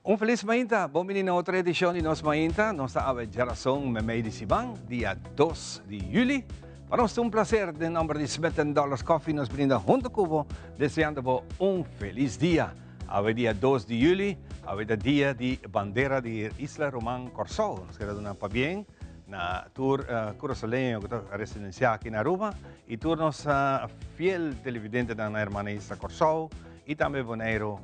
Um feliz mainta. Bom-vindo a outra edição de Nos Mainta. Nossa geração Memei de Sibang, dia 2 de julho. Para nós é um prazer, de nome de $70 Coffee, nos brinda junto com desejando feliz dia. Hoje dia 2 de julho, hoje dia de bandeira de Isla Román Corsol. Nos queda uma bem na tour Curosoleño, residencial aqui na Aruba, e tour nossa fiel televidente da irmã Isla Corsol, e também boneiro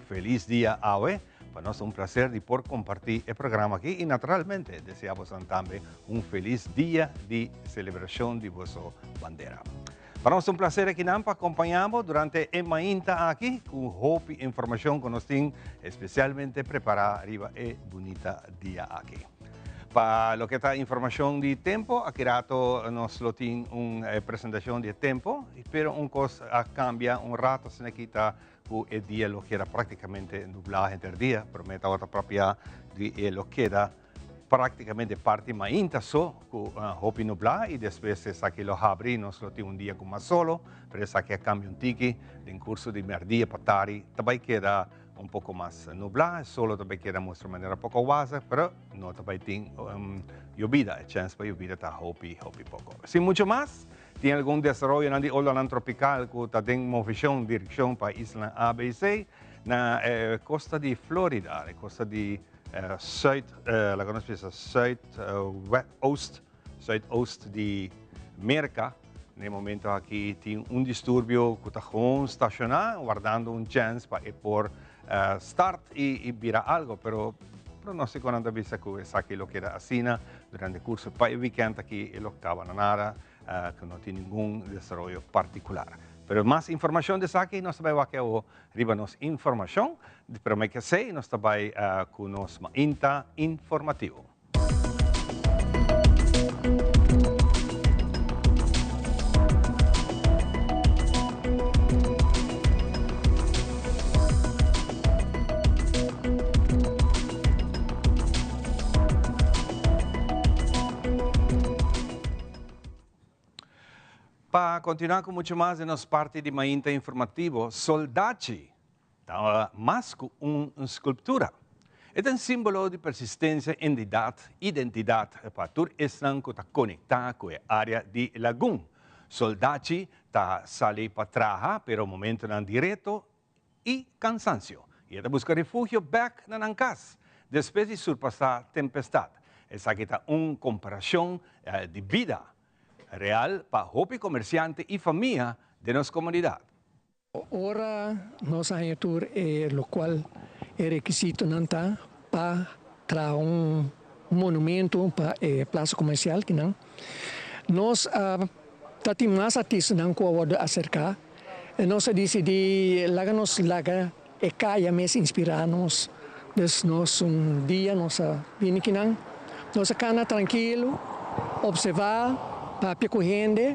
feliz dia hoje. Para nós é um prazer de poder compartilhar o programa aqui e, naturalmente, desejamos também feliz dia de celebração de vossa bandeira. Para nós é um prazer que nós acompanhamos durante a mainta aqui com hope e informação que nós temos especialmente preparada arriba e bonita dia aqui. Para o que está informação de tempo, aqui rato nós temos uma apresentação de tempo, pero coisa cambia rato se quita o dia lo que era praticamente nublado entre dia, promete outra própria de lo que era praticamente parte mainta só com hopi nublado e depois aqui lo abre nós temos dia com mais solo, pero essa aqui cambia tique em curso de merdia para tarde, também queda pouco mais nublado, solo também queda mostra maneira pouco guasa, pero não também tem llovida, a chance para llovida está hopi pouco. Sem muito mais, tem algum desenvolvimento na onda tropical que tem movição, direção para a isla ABC, na costa de Florida, na costa de Zuidoost de América. No momento aqui tem distúrbio que está estacionado, guardando chance para por start e virar algo, pero pronóstico não avisa que es aquilo que era assim durante o curso para o weekend aqui ele acaba nada, que não tem nenhum desenvolvimento particular. Pero mais informação de aqui, nós também aqui arriba nos informação, pero me que sei, nós também com nos mainta informativo. Para continuar com muito mais de nossa parte de mainta informativo, Soldati mais que uma escultura. É um símbolo de persistência, identidade para todo Islam que está conectado com a área de Lagoon. Soldati está sali para trabalhar, pero o momento não direto e cansancio. E está buscar refúgio back na casa, depois de surpassar a tempestade. Essa aqui está uma comparação de vida real para o comerciante e família de nossa comunidade. Ora, nossa tour é o qual é requisito nanta para monumento para a praça comercial que não. Nós tati mais artistas não coada acercar. Nós decidi laga e caia mes inspirar-nos. Nós dia nós vim aqui não. Nós cana tranquilo, observar para correndo,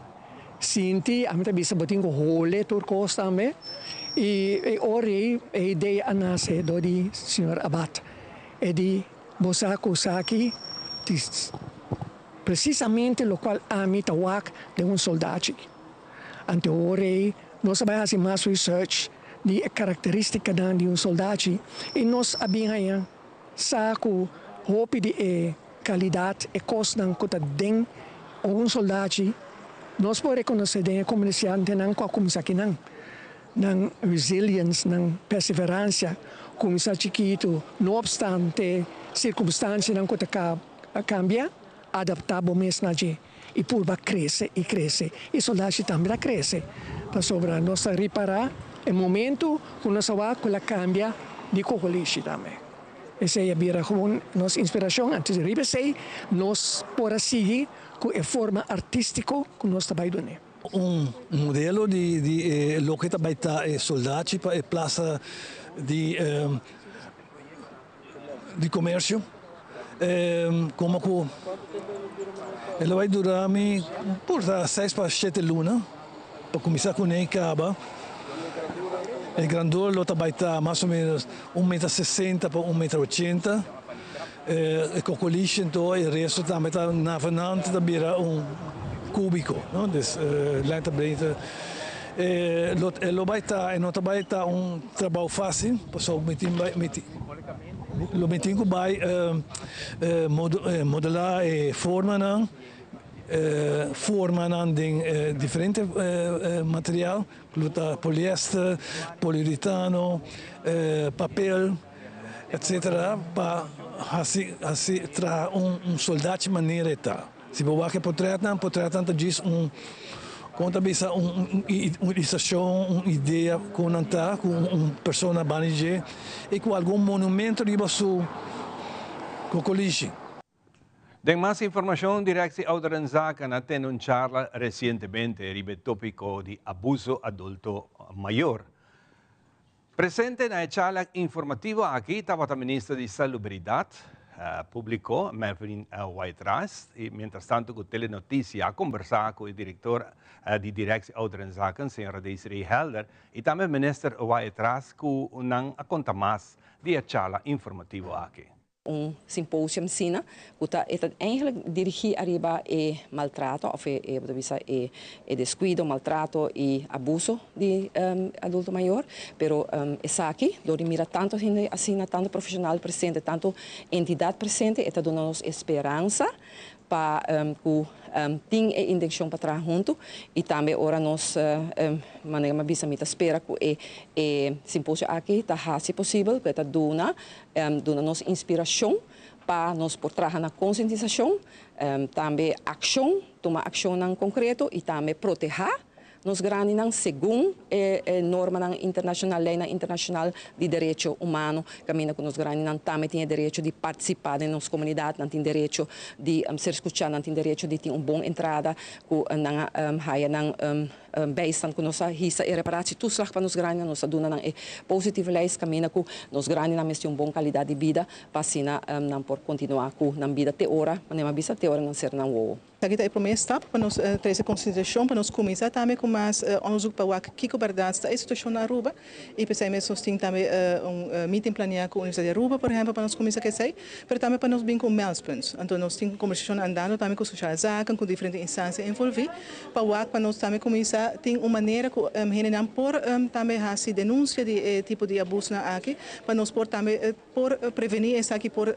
sinti, a gente bisa botin ko hole turcos também e ori a ideia nasce do di senhor Abad e di Bosako Saki precisamente o qual a mim tawak de soldado. Ante ori nós sabemos fazer mais research de característica de soldado e nós abinhaya saco hope de qualidade e costa que tá den soldado, nós podemos reconhecer que o comerciante não começa aqui não resiliência, não perseverança, começa chiquito, não obstante circunstâncias não cambia, adaptável mesmo e por cresce e cresce, e soldado também cresce, para sobrar nós reparar o momento que nós vamos cambia de coolição também. Essa é a nossa inspiração, antes de repetir, nós podemos seguir com a forma artística que nós trabalhamos. Modelo de lo que também está soldati para a praça de comércio, como que ele vai durar por 6 para 7 lunas, para começar com ele acaba. O grandor lo também está mais ou menos 1,60 m por 1,80 m. A coalition to e resto também está na vanante da beira cúbico, não? Dus lente breedte. Lo vai estar e não também está trabalho fácil, pessoal met lo meting ko by modelar e forma ng differente materiaal, kluta polyester, polyuretano, papel, etc. para tra soldado maneira eta. Se você quer portretar diz conta bisa uma ideia com uma pessoa banije e com algum monumento riba su cocoliche. Den más información, Dirección Ouderenzaken ha tenido una charla recientemente sobre el tópico de abuso adulto mayor. Presente en la charla informativa aquí estaba el ministro de Salubridad Público, Melvin White-Ras, y mientras tanto con Telenoticia ha conversado con el director de Dirección Ouderenzaken, señora Desiree Helder, y también el ministro White-Ras, que nos cuenta más de la charla informativa aquí. Symposium sina, que eigenlijk dirigir arriba maltrato, of descuido, maltrato e abuso de adulto maior, pero es aquí, donde mira tanto gente assim, tanto profissional presente, tanto entidade presente, está dando-nos esperança para tem a intenção para trabalhar junto e também ora nós maneira bisa mita espera que o simpósio aqui está se possível que está dona nos inspiração para nós por trabalhar na conscientização também ação tomar ação em concreto e também proteger nos grandes segundo norma internacional, lei internacional de direito humano, caminha com os grandes também tem direito de participar na nossa comunidade, não tem direito de ser escutado, não tem direito de ter uma boa entrada, com na haia na bijstand com nossa hisa e reparatie toeslag para nos grandes, nossa duna na positieve lijst caminha com nos grandes na mesma boa qualidade de vida, para assim não por continuar com na vida te hora, mas não bisa te hora não ser na uo. Aqui é o primeiro stap para nós trazer consideração, para nós começar também com mais onderzoek para o que verdade está a situação na Aruba e pensamos nós temos também meeting planeado com a Universidade de Aruba, por exemplo, para nós começar a sei, mas também para nós bem com meldpunts. Então nós temos conversação andando também com social zaken, com diferentes instâncias envolvidas, para nós também começar tem uma maneira que não por também se denúncia de tipo de abuso na aqui, para nós por também por prevenir essa aqui por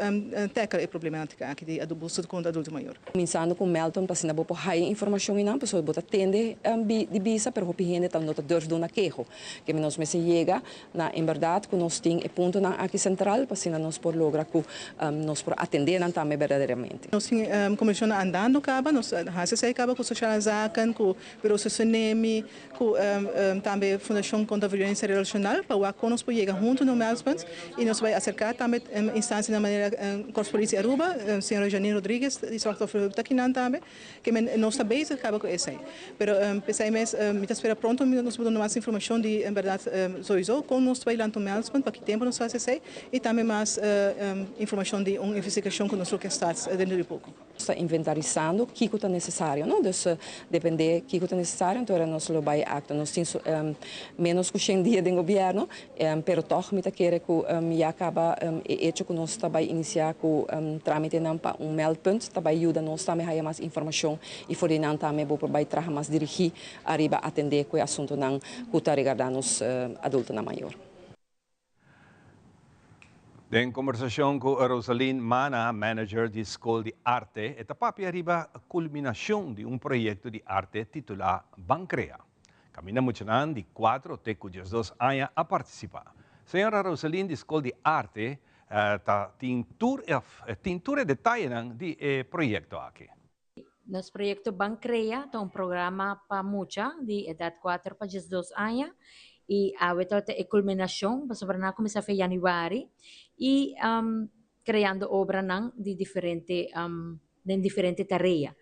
tackle a problemática aqui de abuso contra adulto maior. Começando com então, para não botar high informação e não, pessoa bota tende de bisa, pero hopi gente então não deve dar na queijo, que nós me se chega na em verdade que nós tem ponto na aqui central, para assim nós por lograr que nós por atender não também verdadeiramente. Nós tem comissão andando caba, nós há se caba com social zaken, com biro socionemi, com também fundação contra a violência relacional, para que nós por chegar junto no Melbourne e nós vai acercar também instância na maneira Corpo Polícia Aruba, senhora Janine Rodrigues, de Sorte daqui não também que não está bem acaba com isso aí. Mas pensamos, me espera pronto, nós vamos dar mais informação de, em verdade, sowieso, como nós vai lá no Melbourne, para que tempo nós fazemos isso e também mais informação de uma investigação que nós queremos estar dentro de pouco. Está inventarizando o que é necessário, não? Então, depende do que é necessário, então nós lo vai acto, nós temos menos que 100 dias de governo, pero toch me quer que já acaba hecho que nós está vai iniciar com trâmite não para meldpunt, está vai ajuda nós também a mais informação e for não também vou vai trabalhar mais dirigir arriba atender com o assunto não que está regardando os adultos na maior. En conversación con Rosalyn Mana, manager de Escola de Arte, esta papi arriba a culminación de un proyecto de arte titulado Bancrea. Camina mucho de 4 até cuyos 2 años a participar. Señora Rosalyn de Escola de Arte, tintura detalhe de proyecto aquí. Nosso projeto Bancrea é um programa para muita de idade 4 para 12 anos e a culminação para começar em janeiro e criando obras de diferente tarefas.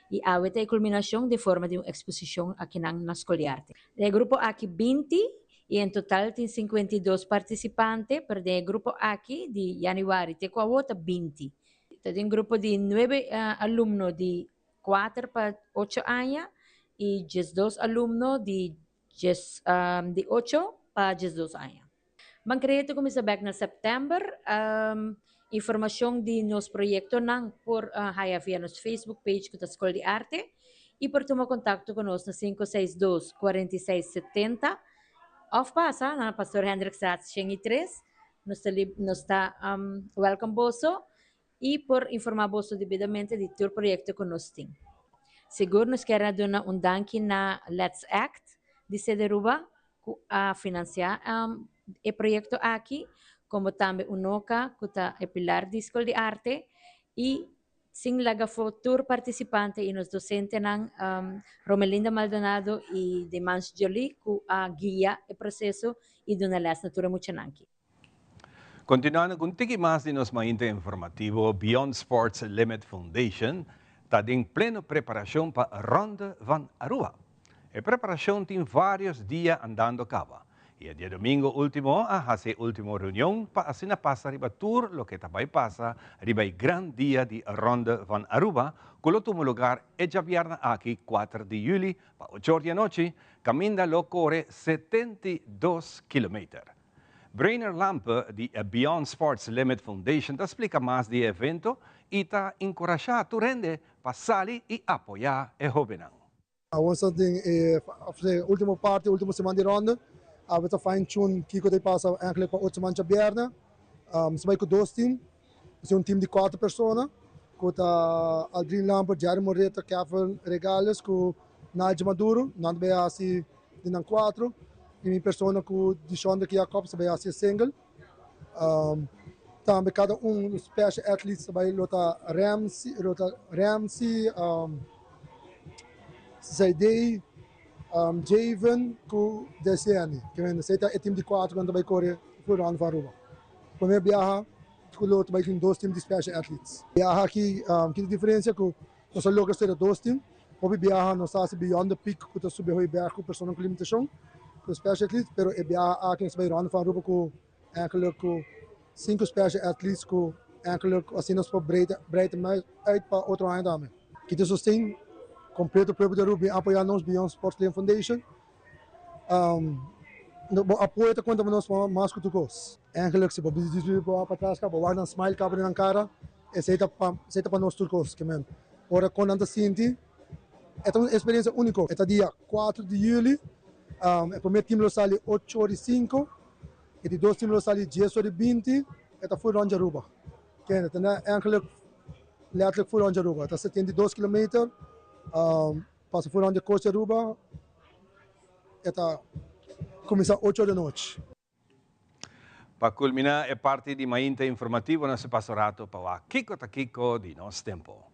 E a culminação de forma de uma exposição aqui na Escola de Arte. O grupo aqui 20 e em total tem 52 participantes, mas o grupo aqui de janeiro tem 20. Tem um grupo de 9 alunos de 4 para 8 anos e 12 alunos de 8 para 12 anos. Bancrea começa back na setembro. Informação de nosso projeto não por via nosso Facebook page da Escola de Arte e por tomar contato conosco no 562-4670 ou passa na Pastor Hendrik Straat 3 nos está welcome boso e por informar boso devidamente de todo projeto que nós temos. Seguro nos querem dar danke na Let's Act de Sederuba a financiar o projeto aqui, como também o NOCA, que está o pilar de Escola de Arte, e sim laga futuro participante e nos docentes Romelinda Maldonado e Demans Jolie, que a guia o processo e dona las natura muchananki. Continuando com tiki mais de nos mainta informativo, Beyond Sports Limit Foundation está em plena preparação para a Ronda van Aruba. A preparação tem vários dias andando a cabo. E dia domingo último, a última reunião para assim passar riba tour, lo que também passa riba o grande dia de Ronda van Aruba, que lo tuvo lugar já viernes aqui, 4 de julho, para 8 da noite, caminda lo corre 72 km. Brainer Lampe, de Beyond Sports Limit Foundation, explica mais do evento e está encorajado a rende para sair e apoiar o jovem. Onze ding de última parte, última semana de ronda, we hebben fine-tune Kiko de passa eigenlijk para 8 semanas viernes. Nós vai com 2 times, é time de 4 pessoas, com Aldrin Lampe, Jerry Moreta, Kevin Regales, com Nigel Maduro, não vai assim de 4. E minha pessoa com Dishonda Jacobs vai assim single. Também cada dos special athletes vai lutar Ramsey, Zaidei, Javen com DCN, que vem é time de 4 quando vai correr por ano para Aruba. Primeiro viaja, com o outro vai ter 2 times de special athletes. Viaja aqui, que diferença que nós logramos ter 2 times. Houve viaja, nós estamos beyond the peak, que nós subimos o berco, pessoa com limitação. Special athletes, pero e viaja aqui nós vai run van Aruba com 5 special athletes com assim nós breiten mais uit para outro ano também. Que te sustém completo para o Aruba apoiar nós Beyond Sports Limit Foundation. Apoio te conta nós mais que tu gos. Eigenlijk se bobi diz para trás cá, boa na smile cá na cara, e seita para nós turcos, que men. Ora quando anda sinti, é uma experiência única. É dia 4 de julho. O primeiro time lo sale 8h05 e de 2 times lo sale 10h20 e foi Ronda Aruba. Que é eigenlijk letterlijk voor Ronda Aruba. Dat is 72 km. Passa por Ronda Costa Aruba. E começa 8 da noite. Para culminar a parte de mainta informativo, nós passamos para o Kiko Takiko de nosso tempo.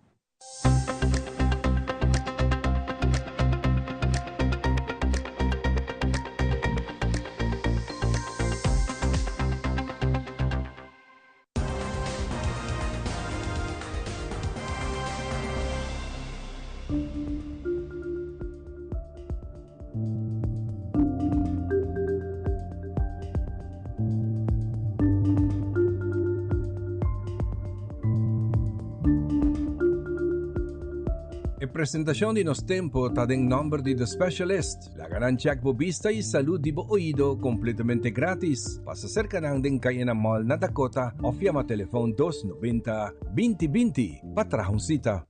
A presentação de nosso tempo está em nome de The Specialist, la gran check bobista e saúde de oído completamente grátis. Passa cerca ng Cayena Mall na Dakota o llama telefone 290-2020 para trazer cita.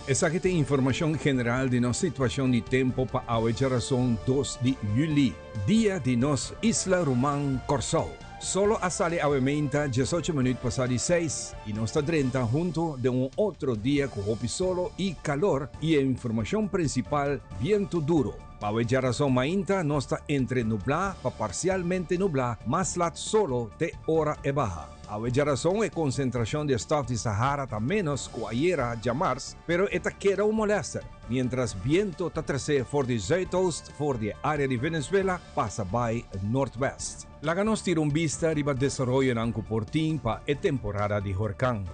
Essa aqui tem informação geral de nossa situação de tempo para a geração 2 de julho, dia de nos Isla Román Corsol. Solo a sale aumenta 18 minutos pasado 6 y nos está 30 junto de un otro día con hopi solo y calor y información principal viento duro. Para esta razón mainta nos está entre nublado para parcialmente nublado más lat solo de hora e baja. A esta razón es concentración de staff de Sahara está menos que ayer a março, pero esta queda un molesta. Mientras viento está trece por de zuidoost por de área de Venezuela pasa by northwest. La ganos tira un vista riba desarrollo en Ancoportín para la temporada de huracán.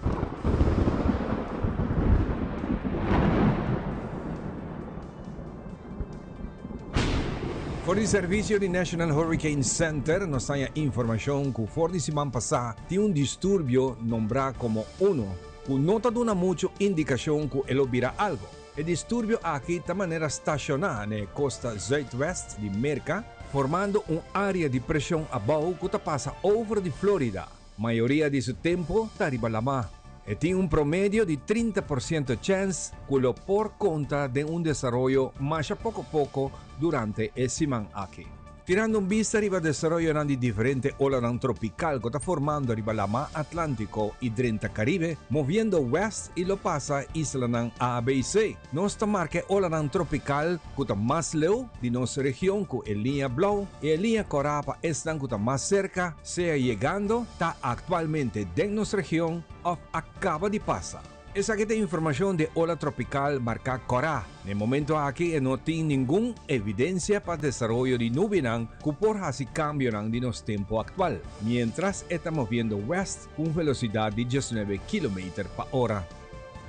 Por el servicio de National Hurricane Center nos da información que por la semana pasada tiene un disturbio nombrado como 1, que no está dando mucha indicación que él hubiera algo. El disturbio aquí de manera estacionada en la costa zuidwest de Merca, formando un área de presión abajo que pasa over de Florida. Mayoría de su tiempo está arriba la mar. Y tiene un promedio de 30% chance que lo por conta de un desarrollo más a poco durante el semana aquí. Tirando un vista riba desarrollo di differente ola tropical que está formando riba la mar Atlántico y Drenta Caribe, moviendo west y lo pasa isla ng ABC. Nuestra marca ola tropical que está más lejos de nuestra región con el línea Blau y el línea Corapa están que está más cerca, sea llegando, está actualmente de nuestra región o acaba de pasar. Esa que información de ola tropical marca Cora. En el momento aquí no tiene ninguna evidencia para desarrollo de nubes que por así cambian de nuestro tiempo actual, mientras estamos viendo west con velocidad de 19 km por hora.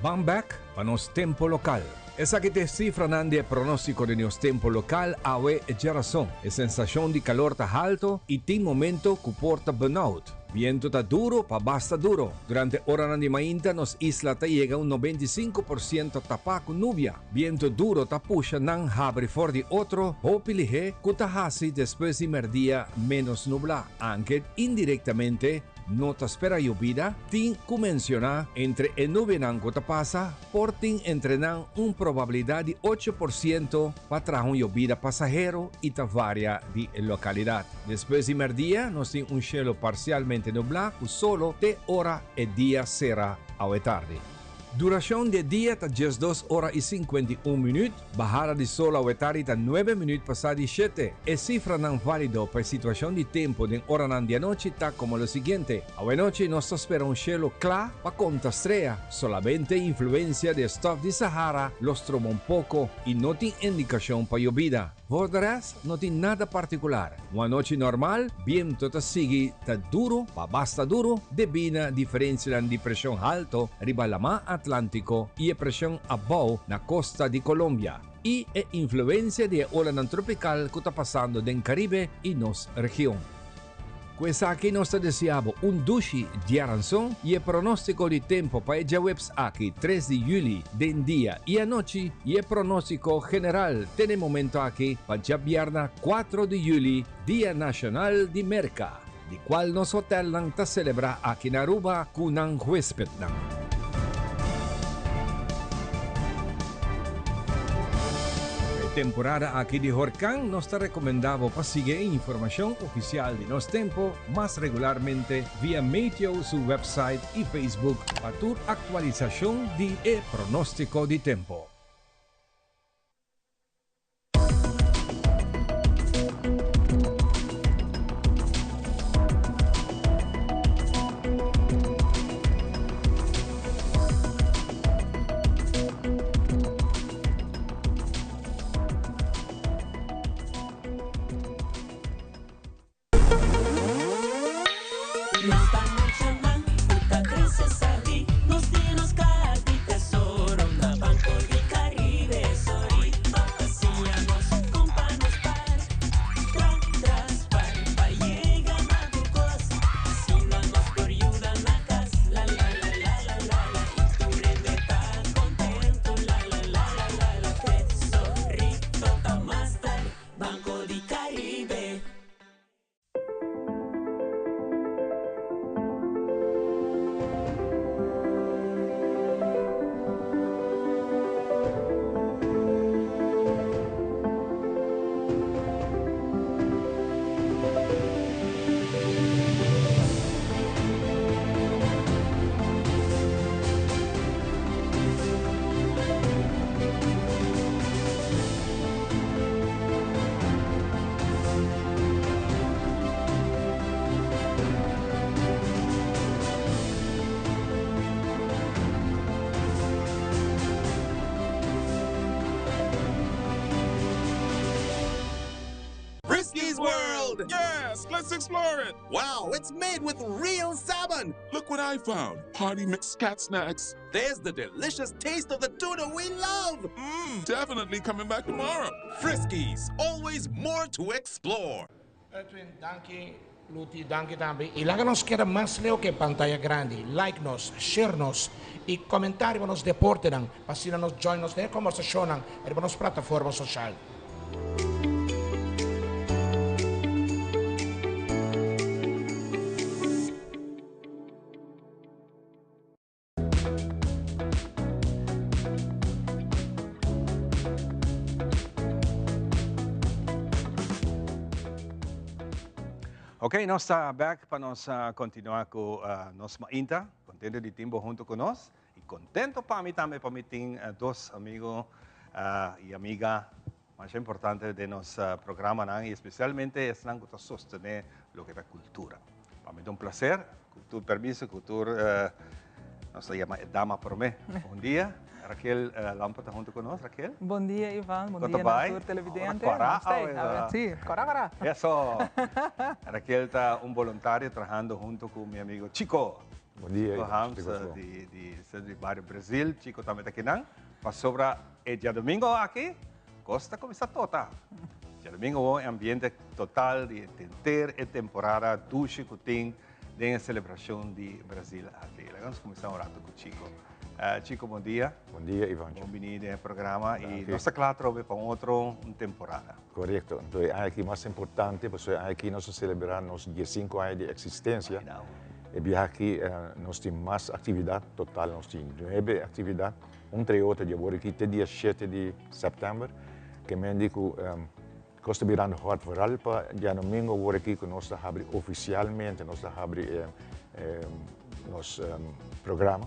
Vamos back para nuestro tiempo local. Esa que te cifra de pronóstico de nuestro tiempo local a geración. Es sensación de calor está alto y tiene momento que porta burnout. Viento está duro para basta duro. Durante hora de mainta nos isla ta llega un 95% tapa con nubia. Viento duro ta pusha nan abre for de otro o pilige kuta hasi después de merdía menos nubla. Aunque indirectamente no te espera lluvia, tin que menciona entre el nube que te pasa, por tin entrenan una probabilidad de 8% para traer un lluvia pasajero y te varia de localidad. Después de merdía, nos tiene un cielo parcialmente nublado, solo de hora y día será a tarde. Duración de día está 2 horas y 51 minutos, bajada de sol a tarde está 9 minutos pasada de 7. Es cifra non válido para situación de tiempo de hora de noche está como lo siguiente. A noche nos espera un cielo claro para contra estrella, solamente influencia de stop de Sahara los troma un poco y no tiene indicación para lluvia. Por demás, no tiene nada particular. Una noche normal, viento te sigue está duro, para basta duro, debido diferencia de presión alto riba la mar Atlántico y presión abajo na costa de Colombia. Y influencia de ola tropical que está pasando en Caribe y nos región. Questa aquí nos deseamos un dushi de aranzón y el pronóstico de tiempo para el webs aquí 3 de julio de día y anoche y el pronóstico general tiene momento aquí para el viernes 4 de julio, Día Nacional de Merca, de cual nos hotel ta celebra aquí en Aruba con un huésped. Temporada aquí de Horcán nos está recomendado para seguir información oficial de nuestro tiempo más regularmente vía Meteo, su website y Facebook para tu actualización de el pronóstico de tiempo. Frisky's World! Yes, let's explore it! Wow, it's made with real salmon! Look what I found. Party mixed cat snacks. There's the delicious taste of the tuna we love! Definitely coming back tomorrow. Frisky's, always more to explore. Edwin, danke. Luti, danke también. Y háganos que era más leo que pantalla grande. Like nos, share nos y comentar nos deporten. Pasina nos join nos de conversación en las plataformas sociales. Ok, nós está back para nós continuar com nossa mainta. Contento de tempo junto conosco. E contento para mim também, para mim ter dois amigos e amigas mais importantes de nosso programa, e especialmente estão que sostener o que é a cultura. Para mim é um prazer. Cultura, permiso, cultura, nós se chama Dama por mim. Bom dia. Raquel Lampa está junto conosco, Raquel. Bom dia, Ivan. Bom Quanto dia, vai? Natur Televidente. Corá, Sim, corá. Eso. Raquel está voluntário trabalhando junto com meu amigo Chico. Bom dia, Chico Hams, de Centro de Bairro Brasil. Chico também está aqui, não? Para sobra, dia domingo aqui, Costa começa toda. Dia domingo é ambiente total de ter a temporada do Chico tem de celebração de Brasil aqui. Vamos começar um rato com o Chico. Chico, bom dia. Bom dia, Ivan. Bem-vindo ao programa e nós estamos para outra temporada. Correto. Então, aqui mais importante, porque aqui nós celebramos 15 anos de existência. E aqui nós temos mais atividade total, nós temos 9 atividades. Entre outras, eu vou aqui até dia 7 de setembro, que me digo, Costa Miranda Hot Vooral, para dia domingo vou aqui que nós abrimos oficialmente, nós abrimos nosso programa.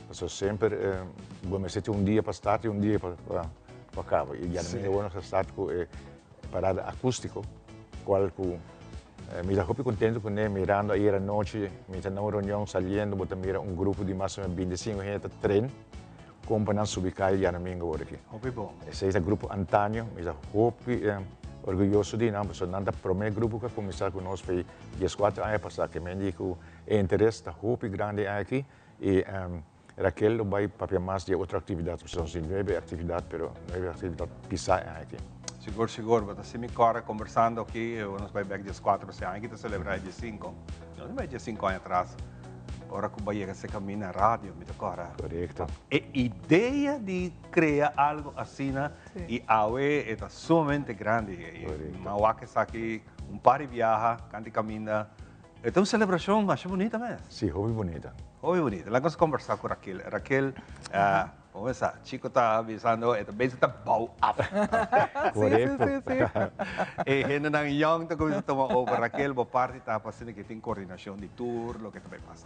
Então, sempre vamos ter dia para start e dia para acabar. E já domingo nós start com parada acústico, qual me dá muito contente com ele mirando aí a noite, me está numa reunião saliendo, bota mira grupo de mais ou menos 25 gente trem, acompanhando subir já domingo aqui. Muito bom. Esse é o grupo Antônio, me dá muito orgulhoso de nós, porque nós é o primeiro grupo que começou conosco foi 14 anos passados, que me diz que o interesse está muito grande aqui e Raquel vai para mais de outra atividade, são 9 atividades, mas 9 atividades pisar aqui. Seguro, mas assim me corre conversando aqui, nós vamos back dia 4 anos, que celebrar dia 5. Nós vai dia 5 anos atrás. Agora que vai se caminha na rádio, me toca. Correto. A ideia de criar algo assim, e a UE é sumamente grande. Mas que está aqui, par de viaja, canta e caminha. É uma celebração, acho bonita mesmo. Sim, muito bonita. Muito bonita. Vamos conversar com Raquel. Raquel, vamos começar. Chico está avisando, também está bow up. Correto. Sim. E gente não young está começando a tomar over. Raquel, boa parte está passando que tem coordenação de tour, o que também passa.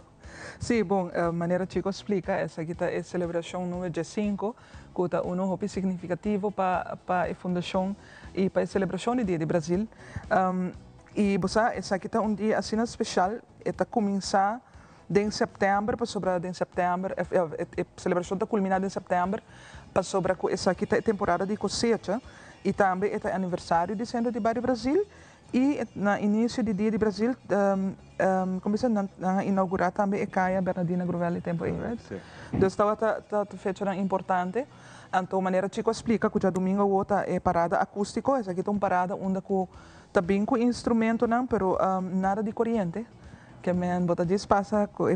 Sim, bom, a maneira Chico explica, essa aqui é a celebração número 5, que é um hobby significativo para a fundação e para a celebração do Dia do Brasil. E essa aqui é um dia assim especial, está começar em setembro, para sobrar em setembro, a celebração está culminada em setembro, para sobrar essa aqui é a temporada de cosecha e também é o aniversário do Centro de Bairro Brasil e no início do Dia do Brasil começa a inaugurar também a Caia Bernardina Grovelli tempo aí, right? Então está feito importante. Então, a maneira Chico explica que já domingo outra é parada acústico, essa aqui é uma parada onde também com instrumento não, pero nada de corrente. Que men bota diz passa com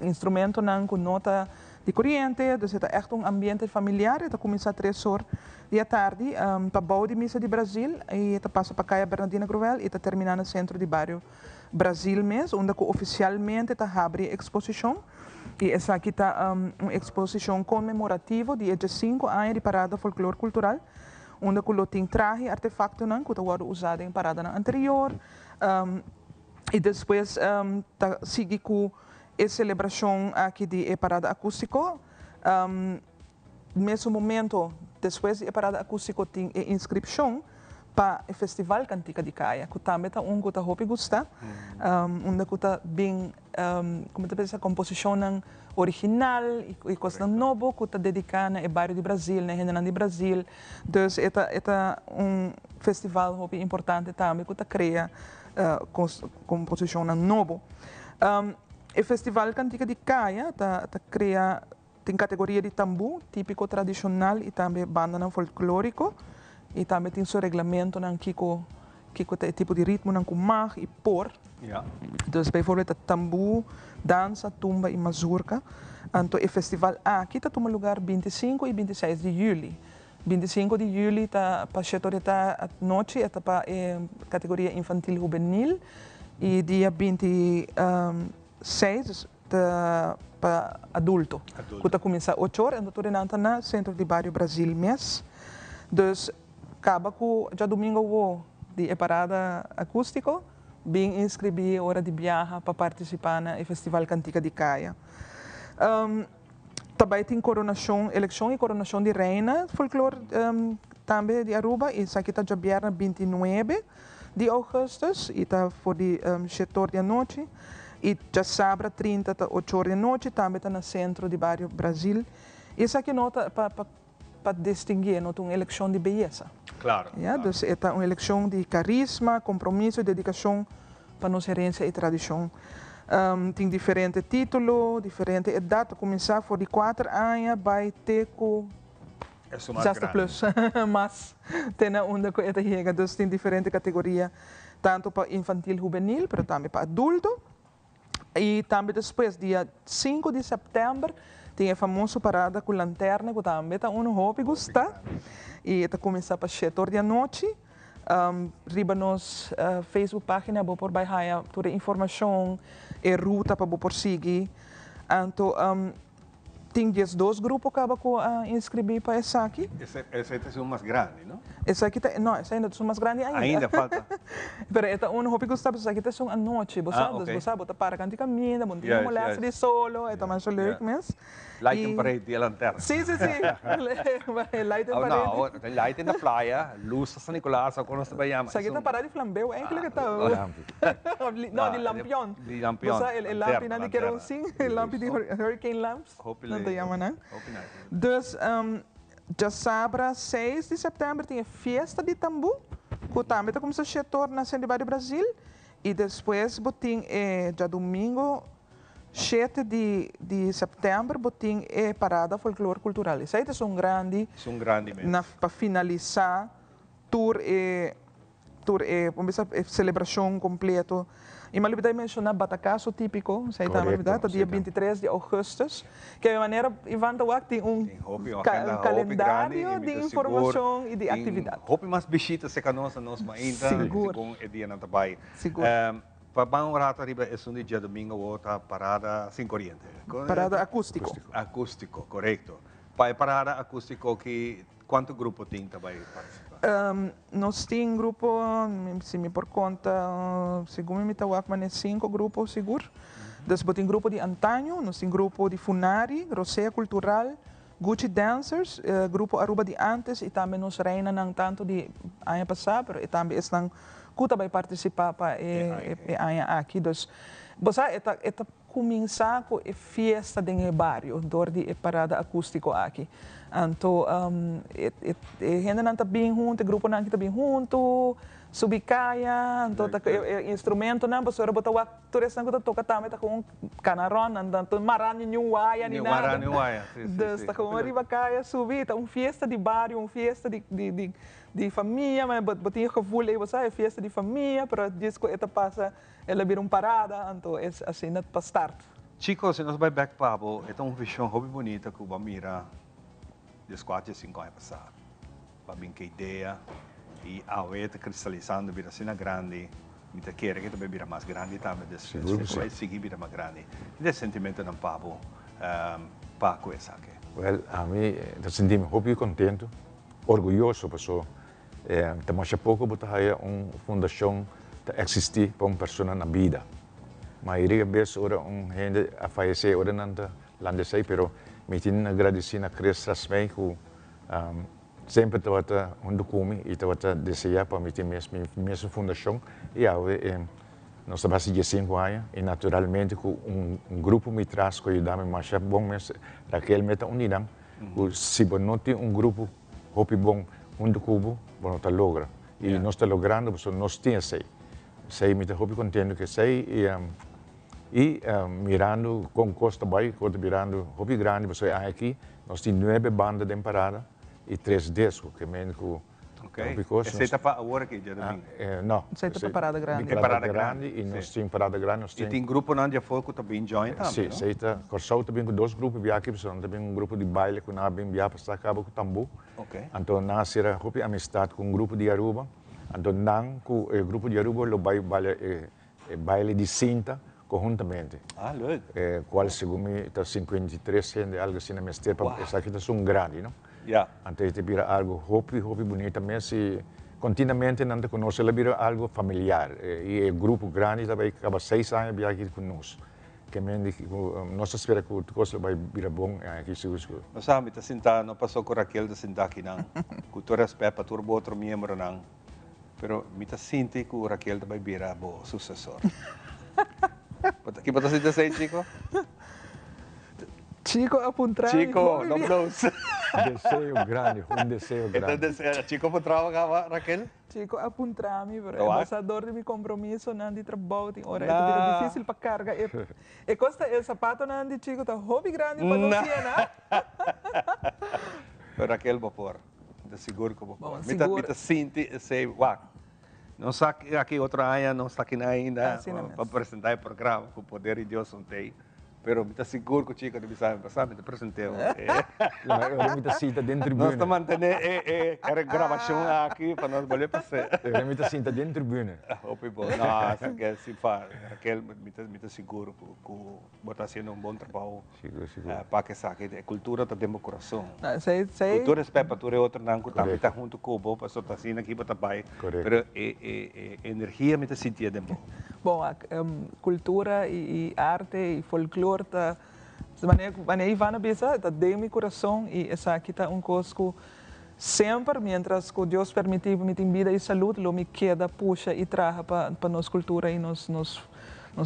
instrumento não com nota de corrente, então é echt um ambiente familiar, está começa às 3 horas da tarde, para bouw de missa de Brasil e está passa para Caia Bernardina Grovelli e está terminando no centro de bairro Brasil mesmo, onde oficialmente está abre exposição. E essa aqui está uma exposição comemorativa de 15 anos de parada folclore cultural, onde tem traje, artefacto não, que está usado em parada anterior. E depois sigue com a celebração aqui de parada acústico. Nesse momento, depois da parada acústico, tem a inscrição para o Festival Cantica de Caia, que também é um que está muito gosta, onde está bem, como te pensa, composição original e coisa nova que está dedicada ao bairro de Brasil, na região de Brasil. Então, é um festival muito importante também que está cria composição nova. O Festival Cantica de Caia tem categoria de tambu, típico tradicional e também banda folclórico. E também tem seu regulamento que tem tipo de ritmo com mag e por. Então, bijvoorbeeld o tambu, dança, tumba e mazurca. Então, o festival aqui está no lugar 25 e 26 de julho. 25 de julho está para a noite, está para a categoria infantil juvenil. E dia 26 para adulto. Que começa às 8 horas, então está no centro de bairro Brasil mesmo. Então, acaba com já domingo de parada acústico, bem inscrever hora de viajar para participar no Festival Cantica de Caia. Também tem eleição e coronação de reina folclore também de Aruba, e isso aqui está já viernes 29 de agosto, e está por de 7 horas da noite, e já sábado 30 até 8 horas da noite, também está no centro de bairro Brasil. Isso aqui nota para distinguir, nota uma eleição de beleza. Claro. Yeah, claro. Então, é uma eleição de carisma, compromisso e dedicação para nossa herência e tradição. Tem diferentes títulos, diferente idade, começar por de 4 anos, vai ter com já plus, mas tem onde que ele chega, então tem diferentes categorias, tanto para infantil juvenil, mas também para adulto. E também depois, dia 5 de setembro, tem a famosa parada com lanterna, que também está um hobby gostar. E está começar para 7 horas da noite. Riba nos Facebook página, vou por baixar toda a informação e ruta para por seguir. Então, tem 12 grupos que acabam inscrever para essa aqui. Esse é o mais grande, não? Essa aqui não, essa ainda é o mais grande ainda. Ainda falta. Pero esta um hobby gostava, essa aqui é a noite, você bota para cantar caminho, bom dia, mulher de solo, é também só leuk, mas. Light in parede de lanterna. Sim. Light in parede. Não, light in the playa, luz sa Nicolás, ako na sa bayama. Sa kita parada de flambeu, é que está. Não, de lampião. De lampião. Você el lampi na de kerosene, el lampi de hurricane lamps. Não te chama, né? Dus, já sábado 6 de setembro tem a festa de tambu, que também está começando a chegar na Centro de Brasil, e depois botem já domingo 7 de setembro botem parada folclore cultural. Isso aí é um grande mesmo. Para finalizar tour vamos dizer celebração completa. E me olvidei mencionar batacaço típico, sei também, verdade, dia 23 de agosto, que é a maneira Ivan Tawak tem calendário de informação e de atividade. Hope mas bisita se canosa nos mainta, según é dia na tabay. Seguro. Para bang rato arriba é um dia domingo outra parada sem corrente. Parada acústico. Acústico, correto. Para parada acústico que quanto grupo tem também participar? Nós temos grupo, se me por conta, segundo me tawak, mas 5 grupos seguro. Depois tem grupo de antaño, nós temos grupo de Funari, Rosea Cultural, Gucci Dancers, grupo Aruba de antes, e também nos reina não tanto de ano passado, e também estão que vai participar para aqui. Então, você está começar com a festa do bairro, dor de parada acústico aqui. Então, a gente não está bem junto, o grupo não está bem junto, subicaia, então instrumento não, você botar o ator essa coisa toca também tá com canarão, então marani nyuaya ni nada. Está com arriba caia subir, tá uma festa de bairro, uma festa de família, mas botinha que vule você é festa de família, para disco eta passa, ela vira parada, então é assim não para start. Chicos, se nós vai back pabo, é uma visão hobby bonita que o mira dos 4 a 5 anos passados. Para bem que ideia e a está cristalizando, vira assim grande, me te quer que também vira mais grande também, vai seguir vira mais grande. E esse sentimento não pabo para com essa aqui. Well, a mim, eu senti-me hobby contente, orgulhoso, pessoal. Estamos há pouco botar aí uma fundação que existe para uma pessoa na vida. A maioria vezes ora gente a falecer ora não landa sei, pero me tinha agradecido a Cristo também que sempre estava comigo e estava desejando para ter minha fundação e agora nós estamos há 5 anos e naturalmente com grupo me traz que ajuda-me mais bom mas Raquel me está unindo se não tem grupo hopi bom cubo não está logra e nós está logrando porque nós temos sei me está hopi contente que sei e mirando com Costa Bay, quando mirando hopi grande você aqui nós temos 9 bandas de parada e 3 discos que me Essa está para agora que já domingo? Não. Essa está para parada grande. Parada grande e nós temos parada grande. E tem grupo não de foco também join também? Sim, essa está. Corsau também com 2 grupos de aqui, também grupo de baile que nós bem viajar para cá com tambu. Então nós será hopi amistade com grupo de Aruba. Então não com o grupo de Aruba lo baile de cinta conjuntamente. Leuk. Qual segundo me está 53 gente algo assim na mestre para essa aqui está grande, não? Ja. Antes de virar algo hopi bonito mesmo, continuamente não conosco, ela vira algo familiar. E o grupo grande também acaba 6 anos de aqui conosco. Que nós esperamos que o coisa vai virar bom aqui seguro. Nós sabe, tá sinta, não passou com Raquel da sinta aqui não. Cultura respeito para turbo outro membro não. Pero mita sinta que o Raquel vai virar bom sucessor. Que pode se dizer, Chico? Chico apuntar. Chico, não knows. Desejo grande, desejo grande. Então, Chico apuntar Raquel? Chico apuntar-me, pero embaixador de meu compromisso, não de trabalho, tem hora, é difícil para carga. E custa o sapato não de Chico, tá hobby grande para não ser, né? Pero Raquel vai pôr, de seguro que vai pôr. Mita sinti, sei, não está aqui outra área, não está aqui ainda para apresentar o programa, com o poder de Deus ontem. Pero me está seguro que o Chico deve saber passar, me apresentei. Eu me sinto dentro da tribuna. Nós estamos mantendo a gravação aqui para nós poder passar. Eu me sinto dentro da tribuna. Opa, bom. Não, que se faz. Raquel me está seguro que você está fazendo bom trabalho. Para que saque a cultura está dentro do coração. Cultura é para tu outro não, que também está junto com o povo, para estar assim aqui para trabalhar. Pero a energia me está sentindo dentro. Bom, cultura e arte e folclore tá maneira Ivana bisa tá dentro do meu coração e essa aqui tá coisa sempre mientras que Deus permitir me tem vida e saúde lo me queda puxa e traga para nossa cultura e nos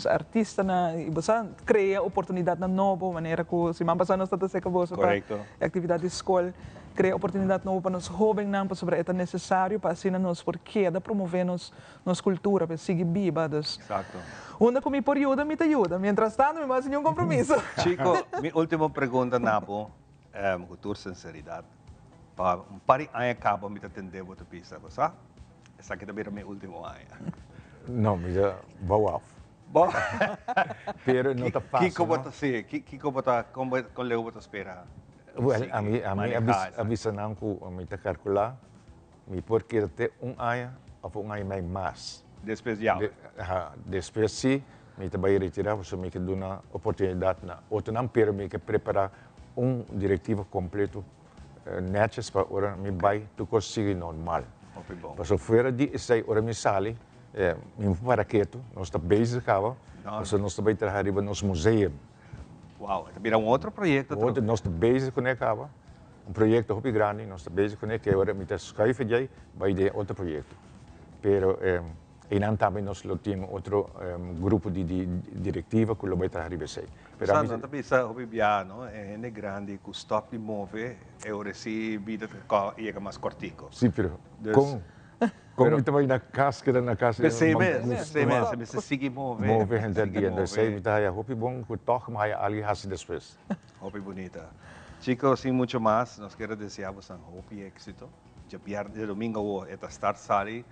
artistas e você cria oportunidade na nova maneira que se man passando está seca você para atividade de escola cria oportunidade nova para nos jovens não para sobre é necessário para assim nos porque da promover nos cultura para seguir viva das Exato. Onde com mi por ajuda me te ajuda mientras tanto me mais nenhum compromisso. Chico, minha última pergunta napo com toda sinceridade para pari aí acaba me atender outra pista, você? Essa aqui também é minha última aí. Não, mas boa. Bom, pero não está fácil. Que você se, que você com leu você espera? Well, a mim avisa não que a mim está calcular, me porque ter ano ou ano mais. Depois já. Depois sim, me vai retirar, você me que dá uma oportunidade na outro não pero me que preparar diretivo completo necessário para ora me vai tu conseguir normal. Porque fora de essa ora me sale me para quieto, nós está bezig acaba, nós está trabalhar no nosso museu. Uau, vira outro projeto. Nós está bezig com acaba, projeto muito grande, nós está bezig com que ora me está escreve já vai de outro projeto. Pero e não também nós temos outro grupo de diretiva que vai trabalhar bem. Pero a mim também está hobby não é grande que stop de mover é ora se vida que é mais cortico. Sim, pero como também na casca na casa. Você segue mover. Mover entre dia, então sei me tá hobby bom que toca mais ali assim depois. Hobby bonita. Chicos, sem muito mais, nós queremos desejar-vos hobby éxito. De domingo é estar sali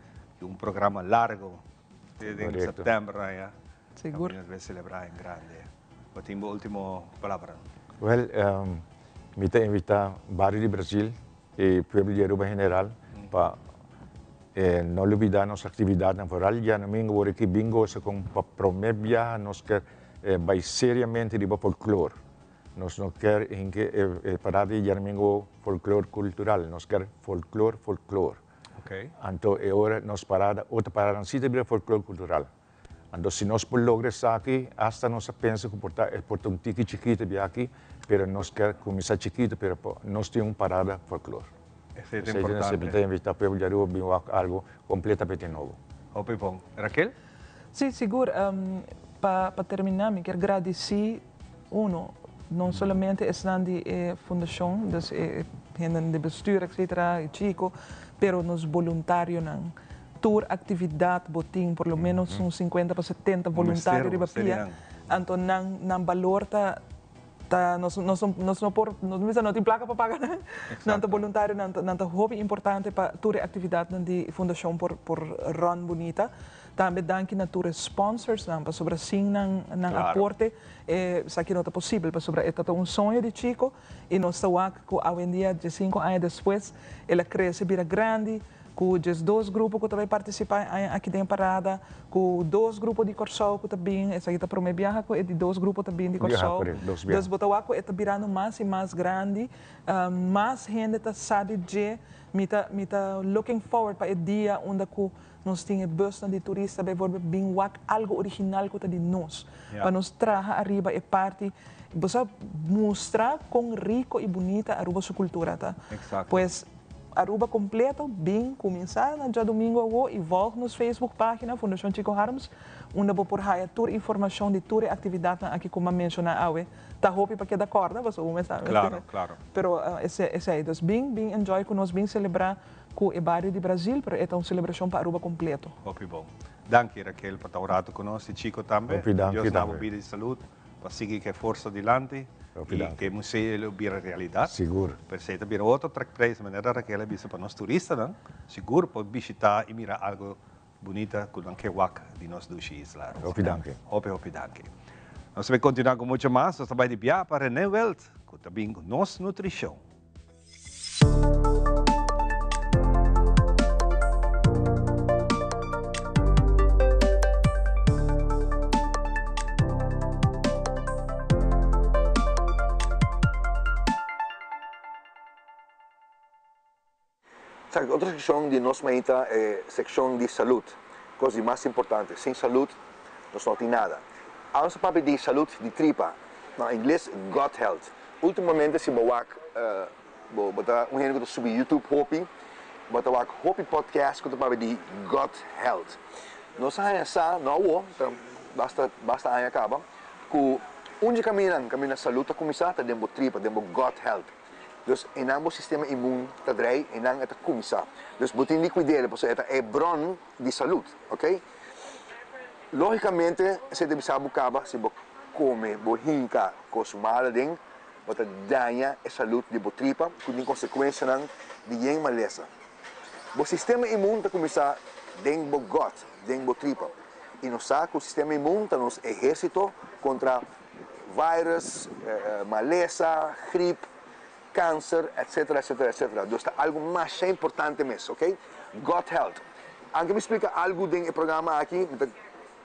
programa largo em setembro já. Seguro. Nós vamos celebrar em grande. Eu tenho a última palavra. Well, me te invitar barrio de Brasil e pueblo de Aruba general para não olvidar nossa atividade na foral já no domingo aqui bingo se com para promover nós quer vai seriamente de folclore. Nós não quer em que parar de já no domingo folclore cultural, nós quer folclore. Okay. Então, agora nós outra parada, não se deve folclore cultural. Então, se nós logramos aqui, até nós pensamos que porta tique chiquito aqui, mas nós queremos começar chiquito, mas nós temos parada folclore. Isso é importante. Nós invitar o povo de Aruba a algo completamente novo. Opa, bom. Raquel? Sim, seguro. Para terminar, me quero agradecer, não somente a fundação, de bestuur, etc., e Chico, pero nos voluntários não. Tour atividade botim, por lo menos uns 50 para 70 voluntários de papia. Então não valor nós não tem placa para pagar, não tem voluntário, não tem hobby importante para tour atividade de fundação por run bonita. Também danke na tour sponsors para sobre assim não aporte, isso aqui não é possível, para sobre é sonho de Chico e nós estamos aqui hoje em dia, de 5 anos depois, ela cresce, vira grande, com os 2 grupos que também participam aqui dentro parada, com 2 grupos de Corsol que também, essa aqui está para viajar com de 2 grupos também de Corsol. Dos Botawaco está virando mais e mais grande, mais gente está sabe de, me está looking forward para o dia onde nós temos bus de turistas, bijvoorbeeld bem algo original que de nós, para nos trazer arriba e parte, você mostrar quão rico e bonita Aruba sua cultura, tá? Exato. Pois Aruba completo, bem começar no dia domingo e volta nos Facebook página Fundação Chico Harms, onde vou por aí toda informação de toda atividade aqui como mencionar awe. Tá hope para que da corda, você vai estar. Claro, claro. Pero esse aí, então bem enjoy com nós, bem celebrar com o barrio de Brasil, pero é uma celebração para Aruba completo. Hope bom. Danke Raquel por estar rato conosco, Chico também. Deus na vida de saúde, para seguir que força adiante. E que o museu vira realidade. Seguro. Per se vira outro track place, maneira Raquel avisa para nós turistas, não? Seguro para visitar e mirar algo bonito com que wak de nós do X, claro. Hope danke. Hope danke. Nós vamos continuar com muito mais, nós vamos viajar para New Welt, com também com nossa nutrição. Outra secção de nós mainta é secção de saúde, coisa mais importante. Sem saúde, nós não tem nada. Há uma parte de saúde de tripa, em inglês, gut health. Ultimamente, se botar gente que subir YouTube Hopi, botar Hopi podcast que parte de gut health. Nós essa não basta aí acaba, que onde caminha saúde, começar a dentro tripa, dentro gut health. Dus in ambos sistema imune está drei, in ang eta kumisa. Dus botin liquidele, porque eta é bron de saúde, ok? Logicamente, se deve saber caba se bo come, bo hinka, consumada ding, bota danha a saúde de botripa, com consequência nang de yen malesa. Bo sistema imune está começar deng bo gut, deng bo tripa. E no saco o sistema imune está nos exército contra vírus, malesa, gripe, câncer, etc. Então, está algo mais importante mesmo, ok? Gut health. Anche me explica algo do programa aqui, me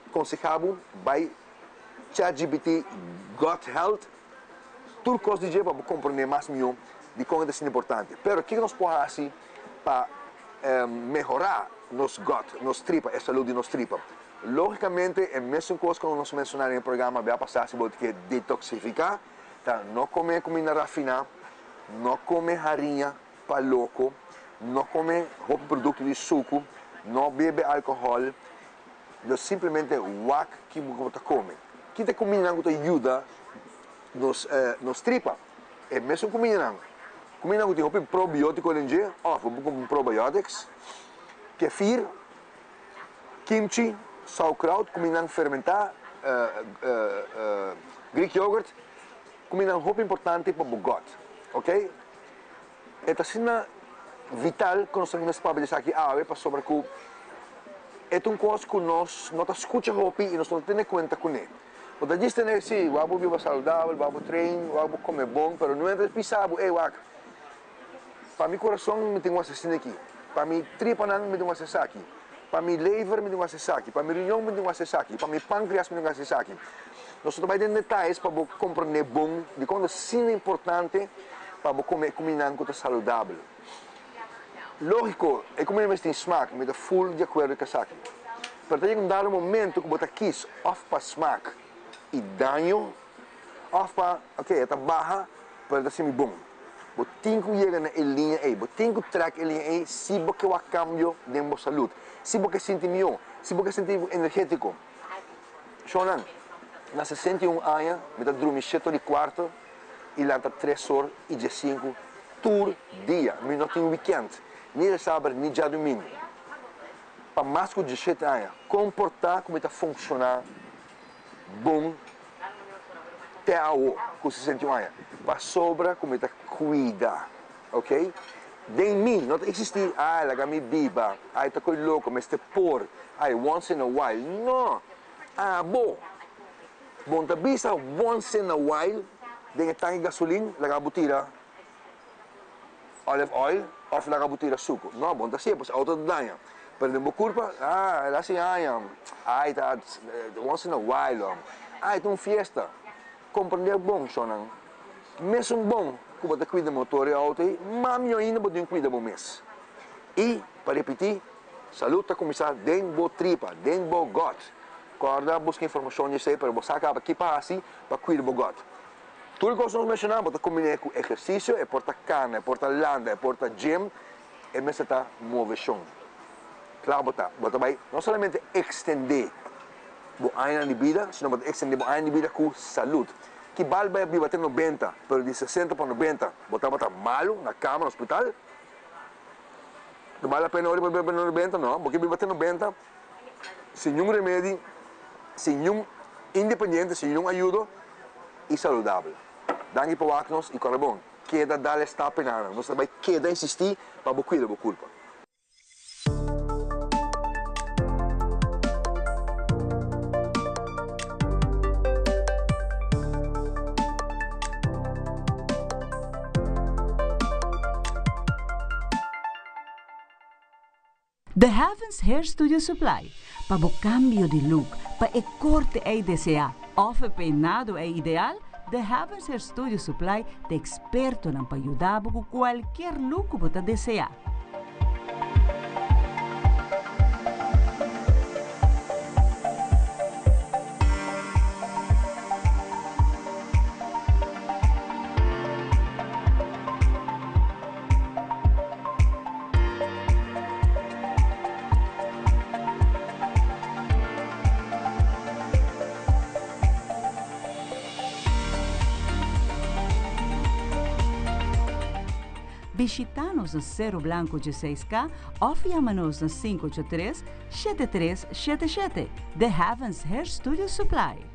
aconselhava, vai ChatGPT Gut Health, tudo coisa de para compreender mais melhor de como é importante. Mas o que nós podemos fazer para melhorar nosso gut, nossa tripa, a saúde de nossa tripa? Logicamente, é a mesma coisa que nós mencionamos no programa, vai passar se que detoxificar, tá? Não comer comida rafinada, não come farinha para louco, não come produto de suco, não bebe álcool, então simplesmente o que você come. Que te comida que ajuda nos tripa, é mesmo comida. Comida que tem probiótico em dia, com probiotics, kefir, kimchi, sauerkraut, comida fermentada, Greek yogurt, comida muito importante para o gut. Ok? Esta cena vital que nós temos para dizer aqui, para sobre que é uma coisa que nós não escutamos e nós não temos conta com ele. Porque diz que sim, vamos viver saudável, vamos treinar, vamos comer bom, mas não é pensado, para meu coração me tem uma cena aqui, para minha tripa me tem uma cena aqui, para minha liver me tem uma cena aqui, para minha riñão me tem uma cena aqui, para meu pâncreas me tem uma cena aqui. Nós trabalhamos em detalhes para compreender bom de quando é importante para comer comida que é saudável. Lógico, é comida tem smaak, me dá full de acordo com isso aqui. Mas tem um dado momento que você quis, off para smaak e dano, off para, ok, é barra, para ser bom. Você tem que chegar na linha aí, você tem que track a linha aí, se você vai cambio dentro da saúde, se você sente melhor, se você sente energético. Shonan, na 61 anos, me dá dormir 7 de quarto, e lá está 3 horas e 15 por dia. Mas não tem weekend, nem sábado, nem dia domingo. Para mais de 17 anos, comportar como está funcionar bom até a hora, com 61 anos. Para sobra, como está cuidar, ok? De mim, não existe, lá me biba, está coisa louco, mas está por, once in a while. Não, bom. Bom, tá bisa once in a while, dengan tangi gasolina, laga butira olive oil, of nakabutira suco. No, bom, assim, pois auto danha. Pero não culpa, ela assim, tá, once in a while, então fiesta. Compreender bom, sonang. Mesmo bom, que você cuida do motor e auto, mas melhor ainda você cuida do mês. E, para repetir, saluta começar dentro da tripa, dentro do got. Corda, busca informação de você, para você acaba aqui para assim, para cuidar do got. Tudo que nós mencionamos, você combina com exercício, é porta carne, é porta landa, é porta gym, e mesmo está movição. Claro, você vai não somente extender a área de vida, senão extender a área de vida com saúde. Que balba vai bater 90, pero de 60 para 90, você vai estar malo na cama, no hospital. Não vale a pena ir para 90, não, porque vai bater 90, sem nenhum remédio, sem nenhum independente, sem nenhum ajuda e saudável. Danke para o e corre bom. Queda dar esta pena, você vai queda insistir para cuidar da culpa. The Heavens Hair Studio Supply, para o cambio de look, para o corte é desejar, ou o peinado é ideal, The Heavens Hair Studio Supply é experto para ajudar com qualquer look que você deseja. Visita-nos no Cerro Blanco 16K ou chama-nos no 583-7377. The Heavens Hair Studio Supply.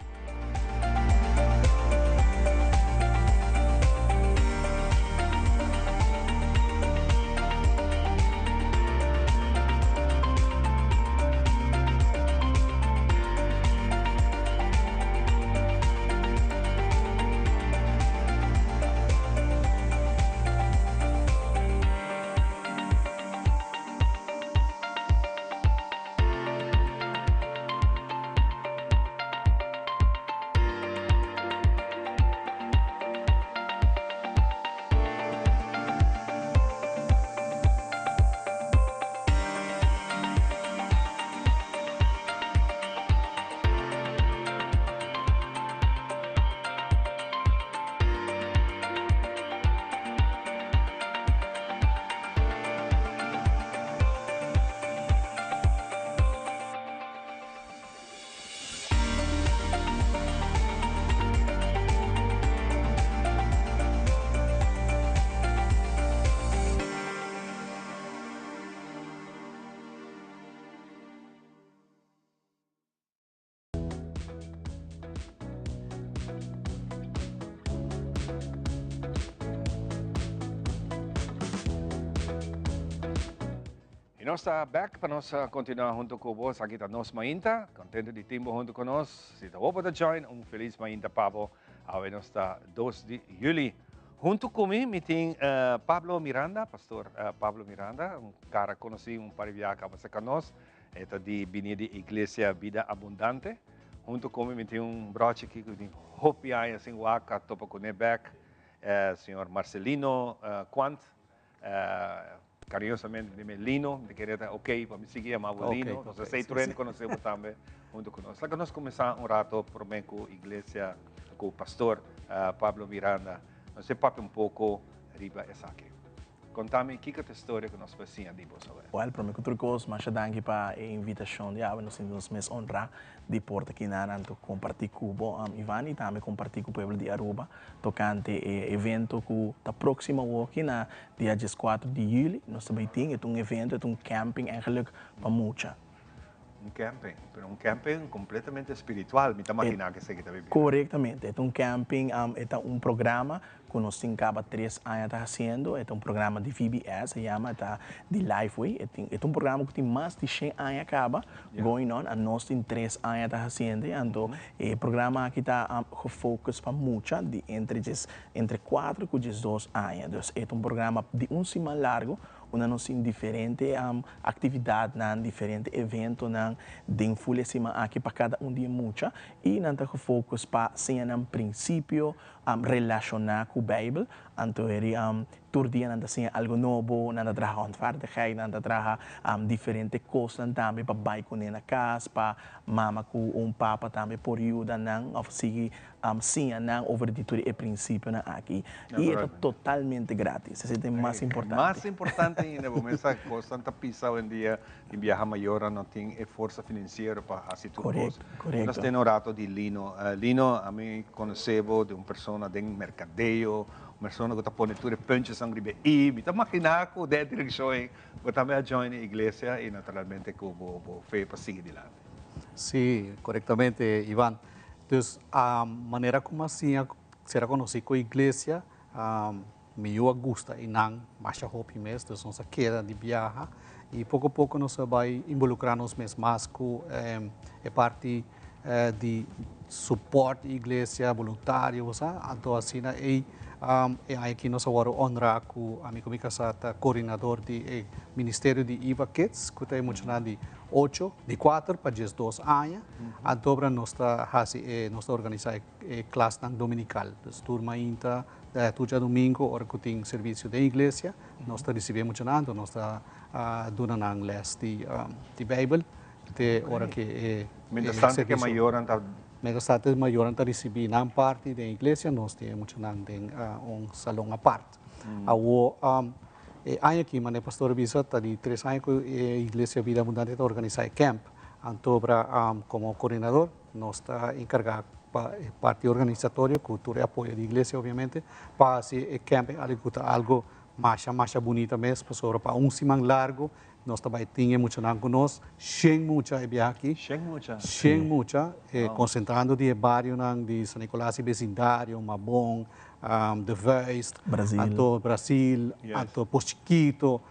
Nós estamos back para nós continuar junto com vós aqui da Nos Mainta. Contento de tempo junto com nós. Se você pode join, feliz Mainta Pablo. Hoje nós está 2 de julho. Junto comigo, me tem Pablo Miranda, pastor Pablo Miranda, cara conhecido para viajar para nós. É de vinha de Igreja Vida Abundante. Junto comigo, me tem broche aqui que tem Hopi aí, assim, waka, topa com back. Senhor Marcelino Quant. Carinhosamente de Lino, de querer, ok, para me seguir, amado Lino. Nós aceitamos conhecemos também, junto com nós. Nós começamos rato por mim com a igreja, com o pastor Pablo Miranda. Nós se papo pouco riba essa aqui. Contame, o que é a história que nós precisamos de você? Well, para mim, que trocos, mas danke para a invitação de nós sentimos mais honra de porta aqui na Anto compartilhar com Ivan e também compartilhar com o povo de Aruba, tocante evento que está próximo aqui na dia 14 de julho. Nós também temos evento, camping eigenlijk para mucha. Camping, pero camping completamente espiritual, me imagino que você está vivendo. Corretamente, é camping, é programa que nos acaba 3 años está haciendo, es un programa de VBS, se llama The Lifeway, es un programa que tiene más de 100 años acaba, going on, y nos tiene 3 años está haciendo, entonces el programa aquí está gefocust para mucha, entre 4 y 2 años, entonces es un programa de un semana largo, nos em diferente atividade, diferente evento, de enfulecimento aqui para cada dia muita e nós temos focus para ser um princípio relacionar com a Bíblia, então ele todo dia nós temos algo novo, nós trabalhamos handvaardigheid, nós trabalhamos diferentes coisas também para bairro na casa, para mama com papa também por ajuda, of seguir sim, over de tudo é princípio aqui e é totalmente grátis, isso é mais importante. Mais importante ainda, porque essa coisa tanta pisa hoje em dia, em viajar maior, não tem força financeira para fazer tudo. Correto. Nós temos orato de Lino. Lino, a mim conhecebo de uma pessoa de mercadeio, uma pessoa que está pondo tudo punches ang ribe e está maquinar com 10 direções, que também join a igreja e naturalmente com o fé para seguir adiante. Sí, correctamente, Iván. Entonces, a maneira como assim será conhecido com a igreja, me gusta e não mais a hope mesmo, então nós queda de viajar e pouco a pouco nós vai involucrar-nos mais com a parte de suporte à igreja, voluntários, então assim aqui nós agora honrar com a minha casata coordenador do Ministério de Iva Kids, que está emocionado de 4 para 12 anos, então nós está organizando a classe dominical, então turma inta, tudo domingo, hora que tem serviço da igreja, nós está recebendo emocionado, nós está dando a les de Bíblia, de hora que Mientras que maior Megastatus maior está recebendo na parte da igreja, nós temos salão à parte. Aqui, mas o pastor Bisa está de 3 anos que a igreja Vida Abundante está organizando camp. Então, como coordenador, nós está encarregado para a parte organizatória, cultura e apoio da igreja, obviamente, para esse camp algo mais bonito mesmo, para semana largo. Nós também tínhamos muito conosco, sem muita aqui, sem muita, concentrando de bairro de São Nicolás e vecindário, Mabon, de Vez, Brasil, Postiquito.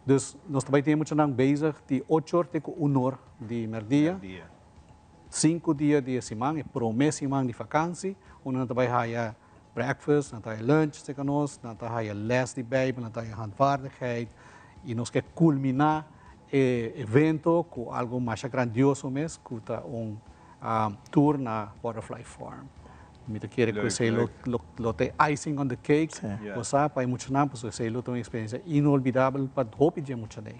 Então, nós também temos muito bezig de 8 horas com 1 hora de merdia, 5 dias de semana, por um mês semana de vacância, nós também temos breakfast, nós temos lunch conosco, nós temos les de Bíblia, nós temos handvaardigheid, e nós queremos culminar o evento com algo mais grandioso mesmo, que é tour na Butterfly Farm. Eu quero que você lote icing on the cake, você para emocionar, você lote uma experiência inolvidável para hope de emocionar.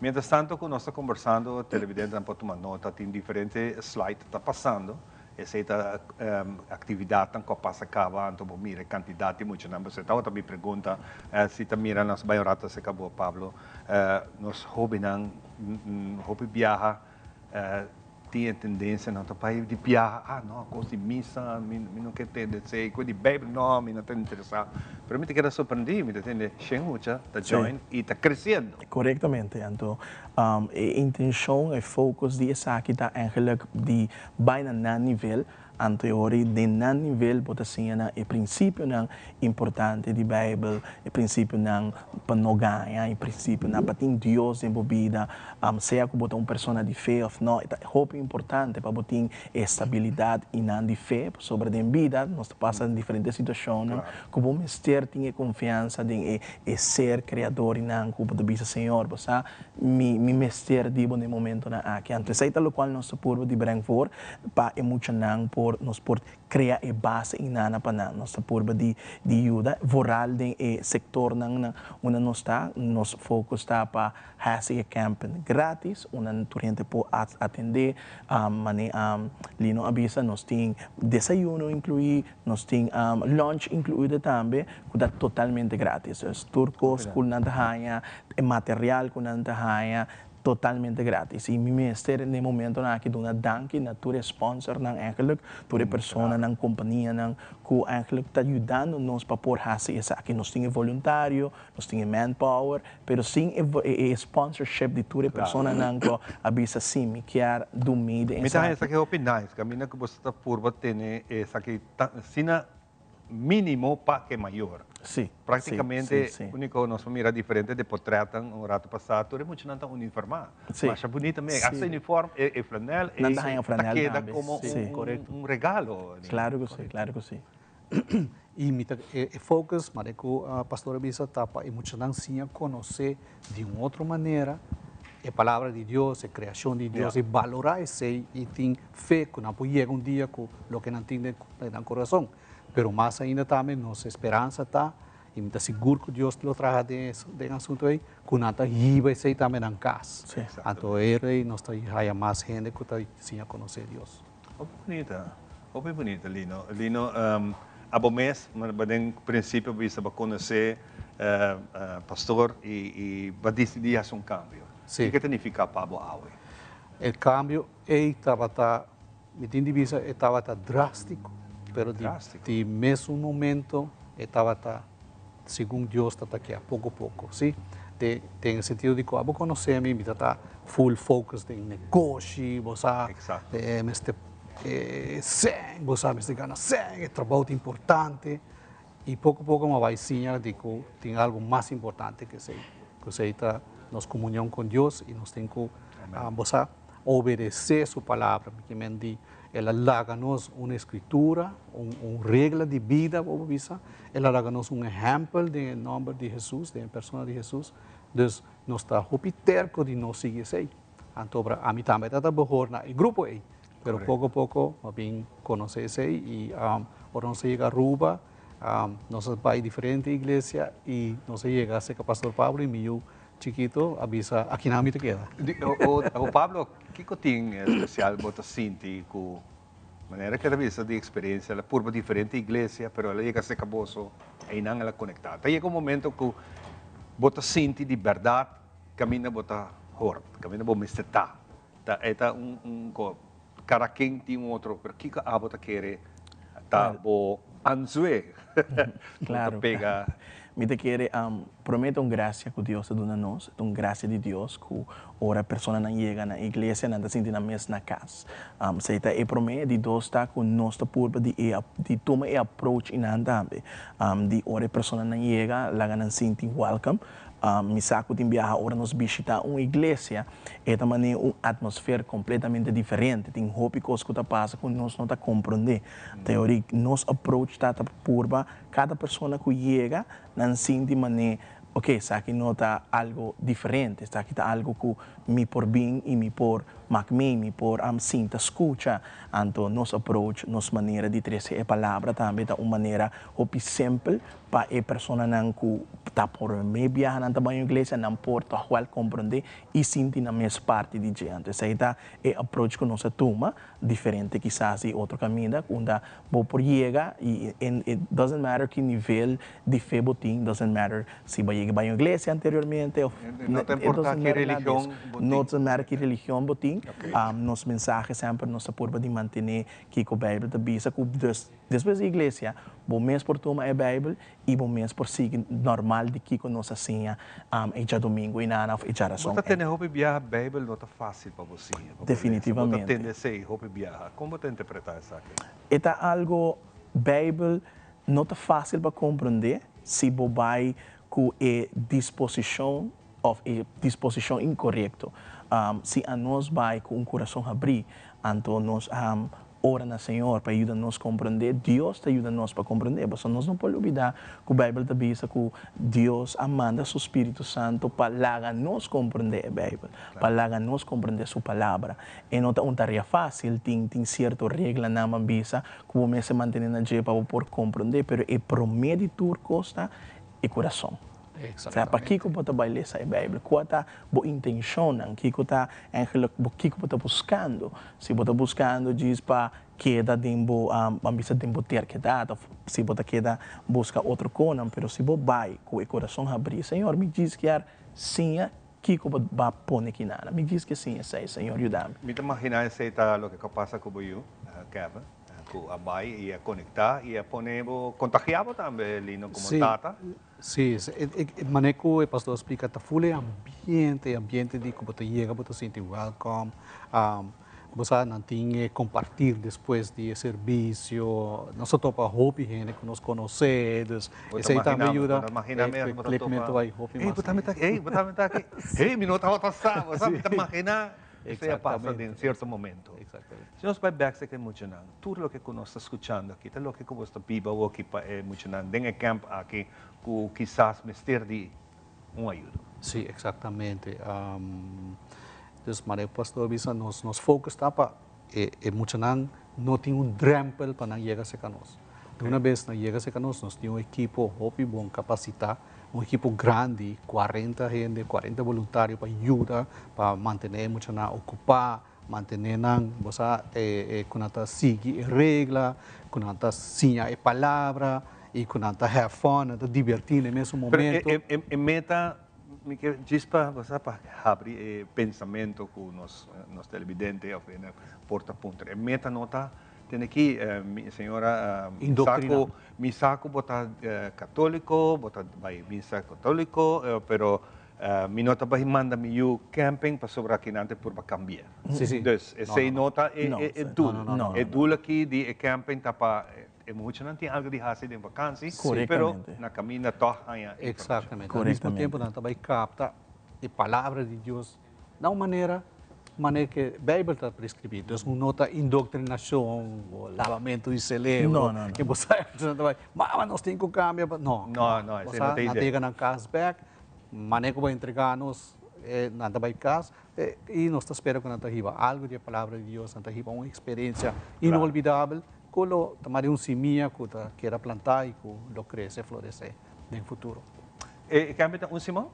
Mientras tanto, quando nós estamos conversando, o televidente pode tomar nota, tem diferentes slides que está passando. Essa atividade que passa acaba, então mira quantidade de muito não. Você também pergunta se está mirando as baioratas se acabou, Pablo. Nós hobby viaja tinha tendência não para ir de viajar, não, coisa de missa, não quer ter de ser, coisa de Bíblia, não, não tem interessado. Para mim, quero surpreender, me entende? Muita, está join e está crescendo. Corretamente, então a intenção e focus dessa aqui está eigenlijk de bijna na nível. Anteriori de nan nível pode ser o princípio importante de Bíblia, o princípio para não ganhar, o princípio para ter Deus em vida, seja que botar uma pessoa de fé ou não, é muito importante para ter estabilidade e não de fé sobre a vida, nós passamos em diferentes situações, que o mistério tem confiança em ser criador e não que o bisa Senhor, você me mistério dibo no momento aqui, antes é tal qual nós por de Brentford para emocionar por criar a base inana para nossa porba de ajuda voral de sector onde nós está nos foco está para fazer camp grátis onde turente pode atender lino avisa nós tem desayuno incluído nós tem lunch incluído também que é totalmente grátis turcos com nada raia material com nada raia totalmente grátis. E ministério no momento aqui dona danke na tua sponsor nang eigenlijk, tua persona nang companhia nang que eigenlijk está ajudando nós para por fazer isso aqui. Nós temos voluntário, nós temos manpower, pero sim sponsorship de tua persona nang ko abisa sim me quer do meio. Me tá essa que é opinião, caminha que você está por bater essa que sina mínimo para que mayor. Sí. Praticamente, sí. único nos mira diferente de portretan um rato passado, tudo muito não uniformado. Sim. Mas é bonito mesmo. Sim. Essa uniforme e flanela queda como um regalo. Claro que sim, claro que sim. E focus, Mareco, a pastora Bisa tapa e muitos não tinham conhecer de uma outra maneira a palavra de Deus, a criação de Deus, e valorar isso e ter fé que não pode chegar dia com o que não tem no coração. Pero mais ainda também nossa esperança está e me seguro que Deus lo traz de assunto aí, que não está riba isso também na casa. Então ele nós está aí mais gente que está sem conhecer Deus. Bonita, Lino. Lino, abo mês, mas em princípio bisa para conhecer pastor e para decidir fazer cambio. Sim. O que significa para o Aue? O cambio estava me divisa estava drástico, pero de mesmo momento estava segundo Deus está aqui a pouco, sim. Tem sentido de que abo conhecer me está full focus em negócio, você sangue, você gana sangue, trabalho importante e pouco me vai ensinar de que tem algo mais importante que você está nos comunhão com Deus e nós temos que obedecer sua palavra, porque ela dá-nos uma escritura, uma regra de vida, ela dá-nos exemplo do nome de Jesus, da pessoa de Jesus, então nós estamos terco de nós seguir isso. Então, a mim também está melhor no grupo aí, mas pouco a pouco, eu conhecer isso e por nós chegar a Aruba, nós vamos a diferentes igrejas e nós chegamos a ser o pastor Pablo e meu chiquito avisa aqui na minha queda. O Pablo, o que tem especial para sentir com maneira que avisa de experiência, ela por diferente igreja, pero ela chega a ser caboso e não ela conectada. Chega momento que você sente de verdade, caminha bota hort, caminha bota misteta. É cara quem tem outro, pero que a bota quer bo anzue. Claro. Pega. Me te quiere promete uma graça que Deus te dá a nós, uma graça de Deus que ora a pessoa não chega na igreja, não está sentindo mesmo na casa. Se é promete de Deus está com nós por de tomar o approach em andambe, de ora a pessoa não chega, lá não sente welcome. Me saco de viajar ora nos visitar uma igreja, é também uma atmosfera completamente diferente. Tem tópicos que passa que nós não está compreendendo. Teoria, nosso approach está por cada pessoa que chega, não sente maneira, ok, isso aqui não está algo diferente, isso aqui está algo que me por bem e me por me por sinta escuta. Então, nosso approach, nossa maneira de trazer a palavra também é uma maneira simples para a pessoa que está por me viajar na igreja, não pode igual compreender e sentir na mesma parte de diante. Esse é o approach que nós toma, diferente quizás de outro caminho, quando vou por chegar e it doesn't matter que nível de fé botim, doesn't matter se vai chegar à igreja anteriormente, não tem importância que religião botim. Não tem matter que religião botim. Nos mensajes sempre nos apurba de manter que a Bíblia te visa que depois da igreja, bom mês por tomar a Bíblia e bom mês por seguir normal de que nós assim já domingo e na já razão. Você tem roupa viajar a Bíblia não é fácil para você. Definitivamente. Você tem esse roupa viajar. Como você interpreta isso aqui? É algo Bíblia não é fácil para compreender se você vai com a disposição incorreta. Se a nós vai com um coração abrir, então nós ora no Senhor para ajudar-nos a compreender, Deus te ajuda-nos para compreender. Mas nós não podemos olvidar que a Bíblia te diz que Deus manda seu Espírito Santo para nos compreender a Bíblia, para nos compreender sua palavra. E não é uma tarefa fácil, tem certa regra na Bíblia que você se mantém na dia para poder compreender, mas é promete tudo custa e coração. Para que você vai ler essa Bíblia? Qual é a sua intenção? O que você está buscando? Se você está buscando, diz para queda tempo, ambisa tempo ter quedado. Se você queda, busca outro conan. Mas se você vai com o coração abrir, Senhor, me diz que sim, que você vai pôr aqui nada. Me diz que sim, Senhor, ajuda-me. Me imagina se está o que passa com você, Kevin. A vai e a conectar e a poner contagiado também ali no como tata. Sim, maneco o pastor explica tá full ambiente de como tu chega, você sente welcome. você não tinha compartilhar depois de serviço, nós só topa hopi gente que nos conhece, isso aí também ajuda. Claramente vai hopi mais. Botamos aqui, minuto a passar, você está imaginar, isso aí passa em certo momento. Exatamente. Se nós vai back se que muito não, tudo o que nós está escutando aqui, tudo o que você está viva ou aqui é muito não, tem camp aqui, que quizás mister de ajuda. Sim, exatamente. Então, mas pastor avisa nos foco está para muito não tem drempel para não chegar a nós. Uma vez não chega a nós temos equipo hopi bom capacitar, equipo grande, 40 gente, 40 voluntários para ajudar, para manter muito ocupar, manter você quando seguir regra, quando sinha a palavra e quando have fun, divertir no mesmo momento. Pero meta que gispa você para abrir pensamento com nos televidentes ou na porta ponta. Meta nota tem aqui senhora misaco bota católico, bota vai misa católico, pero mi nota vai manda mi camping para sobre aqui nante por cambiar. Sim. Então, essa nota é dul aqui de camping tapa muito não tem algo de fazer em vacância, pero na caminha toda exatamente. Ao mesmo tempo, nós também capta a palavra de Deus de uma maneira que a Bíblia está prescrevida. Então, não nota indoctrinação, lavamento de cerebro. Não. Que você mas nós temos que cambiar. Não. Você não tem ideia. Nós temos cashback, maneira que vai entregar-nos nada vai casa e nós esperamos que nós tenhamos algo de palavra de Deus, nós tenhamos uma experiência inolvidável. Colo tomar semilla que era plantar y lo crece, florece en el futuro. Cambia un simán?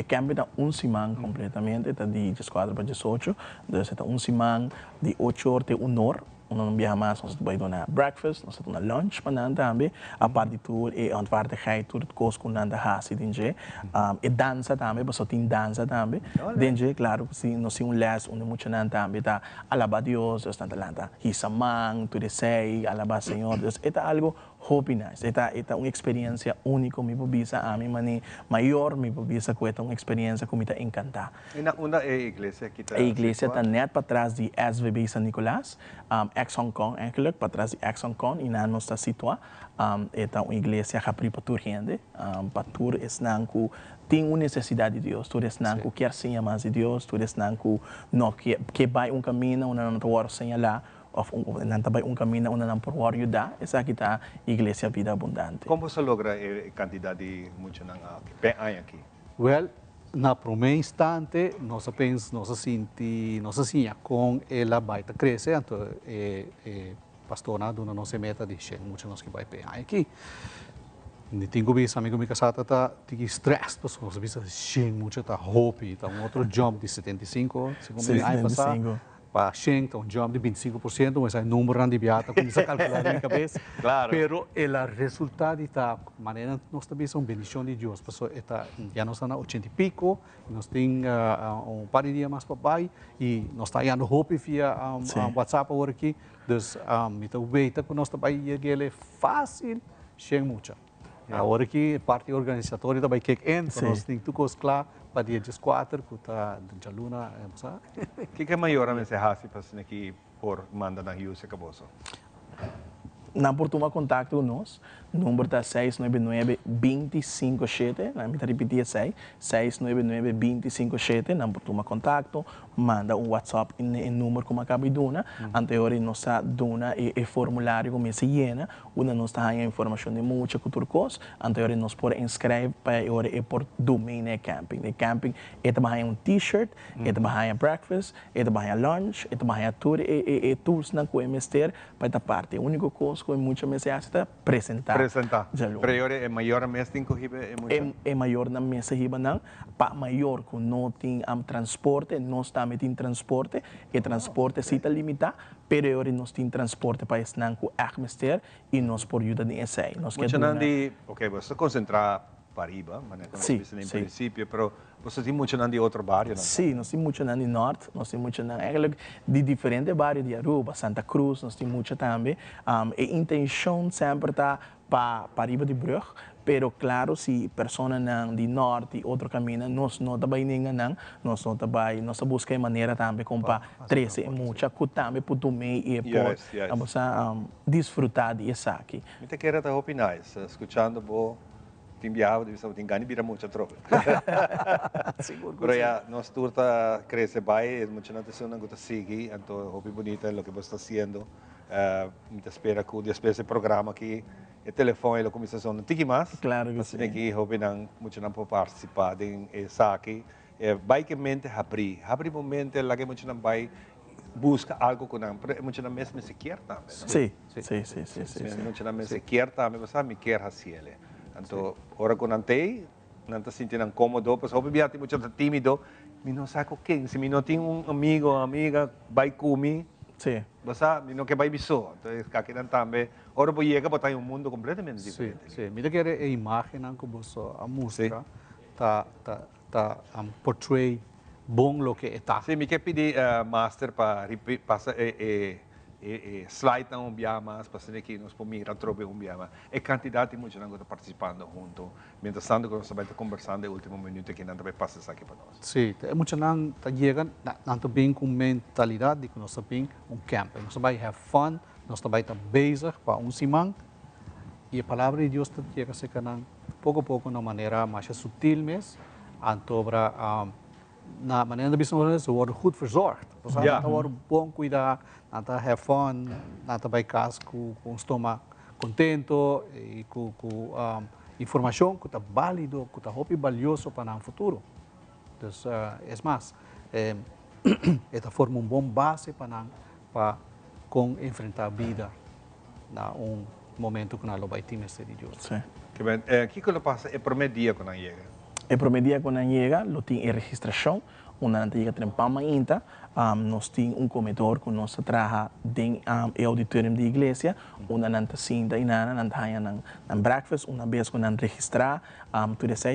Cambia un simán completamente, está de 4 para 18, entonces está un simán de 8 horas de 1 hora. Nós viaja mais, nós vamos dar breakfast, nós vamos dar lunch para nós também. A parte de tudo, é ontvaardigheid, tudo que coisa com nós hasi, dinge. E dança também, mas só tem dança também. Dinge, claro, se nós temos les, onde muito nós também tá alaba Deus, nós estamos lá, hisamang, tudo sei, alaba Senhor, Deus. É algo hope nice. É uma experiência única, me bisa a mim, mani maior, me bisa que é uma experiência que me tá encanta. E na onda é a igreja que tá? A igreja está net para trás de SVB San Nicolás. Ex-Hong Kong, eigenlijk, para trás de ex-Hong Kong, e na nossa situa, é uma igreja que abre para toda gente, para toda gente tem uma necessidade de Deus, toda gente que quer ser mais de Deus, toda gente que vai caminho, onde não está señalar, ou não vai caminho, onde não pode ajudar, essa aqui está a igreja Vida Abundante. Como você logra a quantidade de muitos aqui? Well, na primeiro instante, nós sentimos com ela vai crescer, então pastor não nos meta de chegar muito nós que vai pegar aqui. Não tenho visto amigo meu casado tá de estresse, nós vimos chegar muito tá hope, tá outro job de 75, segundo me aí passar. Para Sheng, um job de 25%, mas é número de viata, começa a calcular na minha cabeça. Claro. Pero o resultado está, maneira, nós também somos bendição de Deus. Já nós estamos 80 e pico, nós temos par de dias mais para pai, e nós estamos dando hope via WhatsApp agora aqui. Então, veja que nós também é fácil, Sheng muito. Agora aqui, parte organizatória também kick-in, nós temos tudo claro. Para dia 4, que está de Luna, o que é maior a mensagem para você aqui por mandar na Rio Secaboso? Não por tomar contato com nós, o número está 699-257, não me repetir 699-257, não por tomar contato, manda um WhatsApp em número como acaba de dar, anterior nós está dando o formulário como se llena, onde nós está a informação de muita cultura coisa, anterior nós podemos inscrever para agora por domingo camping. O camping é também um t-shirt, é também breakfast, é também lunch, é também tudo e tools na que mister para esta parte. A única coisa que muita mensagem está apresentar. Priori é maior a mesa de corrida? É maior na mesa de não, para maior que não tem transporte, nós também tem transporte, e transporte se está limitado, priori nós tem transporte para esse não que é mister e nós por ajuda de essa. Muita não de, ok, você concentrar Pariba, sim, em princípio, mas você tem muito de outro bairro, não? Sim, nós temos muito de norte, nós temos muito de diferentes bairros de Aruba, Santa Cruz, nós temos muito também. A intenção sempre está para arriba de brug, pero claro, si persona nang di norte e outro caminho, nós não também ninguém não, nós não também, nós busca maneira também como para 13 muita, que também por dormir e por vamos desfrutar de isso aqui. Me te quero estar opinar, escuchando vos te enviava, de vista tem vira muita troca. Pero ya nós turta cresce bem, é muita atenção na que sigue, então hobby bonita lo que você está haciendo. Me espera que depois desse programa aqui o telefone e a conversação não tem mais. Claro que sim. Mas aqui hobby não muito não pode participar de essa aqui. Basicamente abrir momento lá que muito não vai busca algo que não, muito não mesmo se quer também. Sim. Muito não mesmo se quer também, você me quer assim. Então, ora que não tem, não está sentindo incômodo, pois obviamente muito tímido, mas não sabe quem, se não tem amigo ou amiga, vai comigo. Sim. Você não quer vai visor, então aqui não também, ora que chega para mundo completamente diferente. Sim, me quer a imagem que você a música tá portray bom lo que está. Sim, me quer pedir master para passar slide não mais para ser que nós podemos mirar trobe mais. É quantidade de muita gente está participando junto, mientras tanto que nós estamos conversando no último minuto que não vai passar aqui para nós. Sim, muita gente está chegando, não está bem com mentalidade de que nós estamos camp, nós vai have fun, nós vai estar bezig para semana e a palavra de Deus chega a ser pouco a pouco de uma maneira mais sutil mesmo, antobra na maneira de business worden goed verzorgd. Dus dat wordt bom cuidar, dat have fun, dat vai casa com estômago contento e com informação que está válido, que está muito valioso para o futuro. Então, é mais, esta forma bom base para enfrentar a vida na momento que nós vai ter esse Deus. Sim. Que bem, que coisa passa é primeiro dia quando chega? El primer día cuando llega, lo tiene registración, una antiga trempama inta, nos tiene comedor que nos trabaja en el auditorium de iglesia, una nanta cinta y nana, nanta hayan breakfast, una vez que nos registra,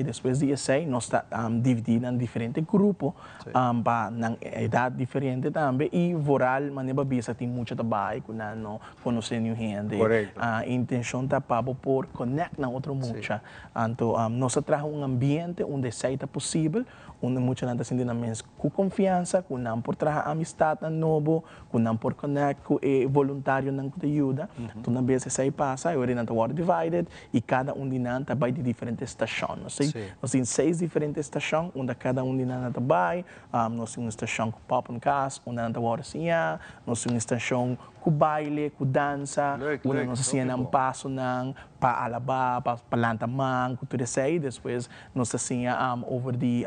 después de ese, nos está dividido en diferentes grupos, para una edad diferente también, y voral, manera bisa tiene mucho trabajo, que no conoce ni gente. Correcto. Intención está para por conectar otro mucha. Entonces, nos trabaja un ambiente onde seja possível, onde muita gente sente com confiança, com não por trazer amistade novo, com não por conectar com voluntário não te ajuda. Então, na vez isso aí passa, eu não estou divided e cada de nós vai de diferentes estações. Nós temos 6 diferentes estações, onde cada de nós vai. Nós temos uma estação com pop and cast, onde nós vamos assim, nós temos uma estação com baile, com dança, onde nós fazemos passo para alabar, para lantamang, com tudo isso aí. Depois nós fazemos over the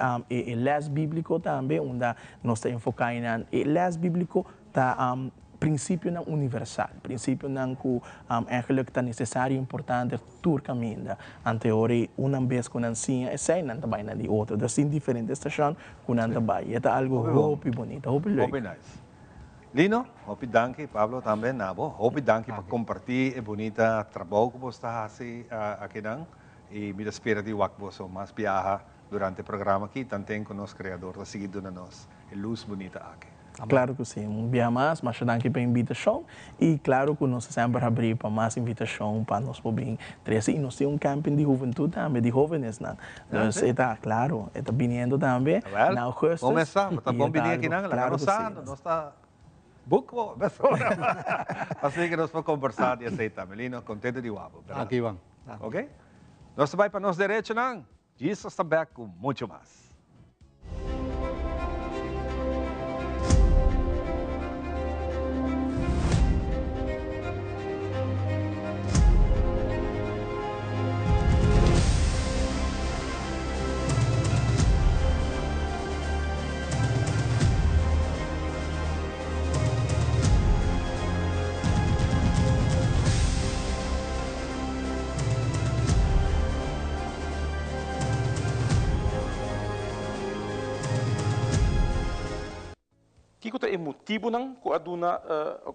les bíblico também, onde nós estamos enfocando no les bíblico, tá princípio não universal, princípio não que eigenlijk está necessário, importante, tur caminho. Anterior, uma vez que não tinha, essa não também na de outra. Então, tem diferentes estações que não também. É algo muito bonito, muito legal. Muito nice. Lino, hopi danke, Pablo também, nabo. Hopi danke para compartilhar o bonito trabalho que você está fazendo aqui não. E me espera de que você mais viaja durante o programa aqui, também com o nosso criador, está seguindo na nós. É luz bonita aqui. Claro que sim, dia mais danke pela invitação e claro que nós sempre abrir para mais invitação para nós poder trazer e nós temos camping de juventude também, de jovens, né? Então, está claro, está vindo também na agosto. Começar, está bom vir aqui não, claro que sim. Nós está buco, assim que nós vamos conversar e aceitar, Melino, contente de guapo. Aqui vamos. Ok? Nós vai para nós direito, não? Jesus está back com muito mais. Kiko é motivo não com a duna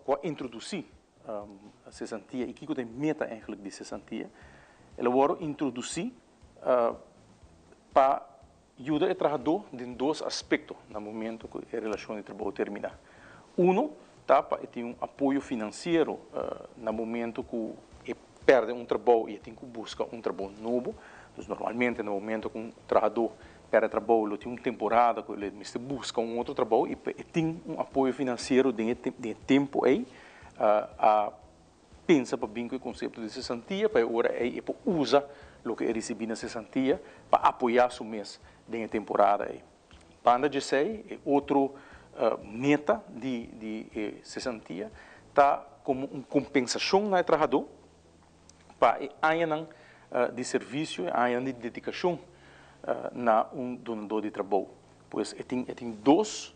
com a introduzir a cesantia e Kiko é meta eigenlijk de cesantia. Ela vai introduzir para ajudar o trabalhador em 2 aspectos no momento que a relação de trabalho termina. Um, tá para ter apoio financeiro no momento que perde um trabalho e tem que buscar um trabalho novo. Então, normalmente, no momento que um trabalhador perde trabalho, ele tem uma temporada que ele busca um outro trabalho e tem um apoio financeiro de tempo aí, pensa para bem com o conceito de cesantia, para agora aí usa o que ele recebe na cesantia para apoiar o mês de temporada aí. Banda de sei, outro meta de cesantia está como uma compensação no trabalhador para ainda de serviço, ainda de dedicação na donador de trabalho. Pois tem dois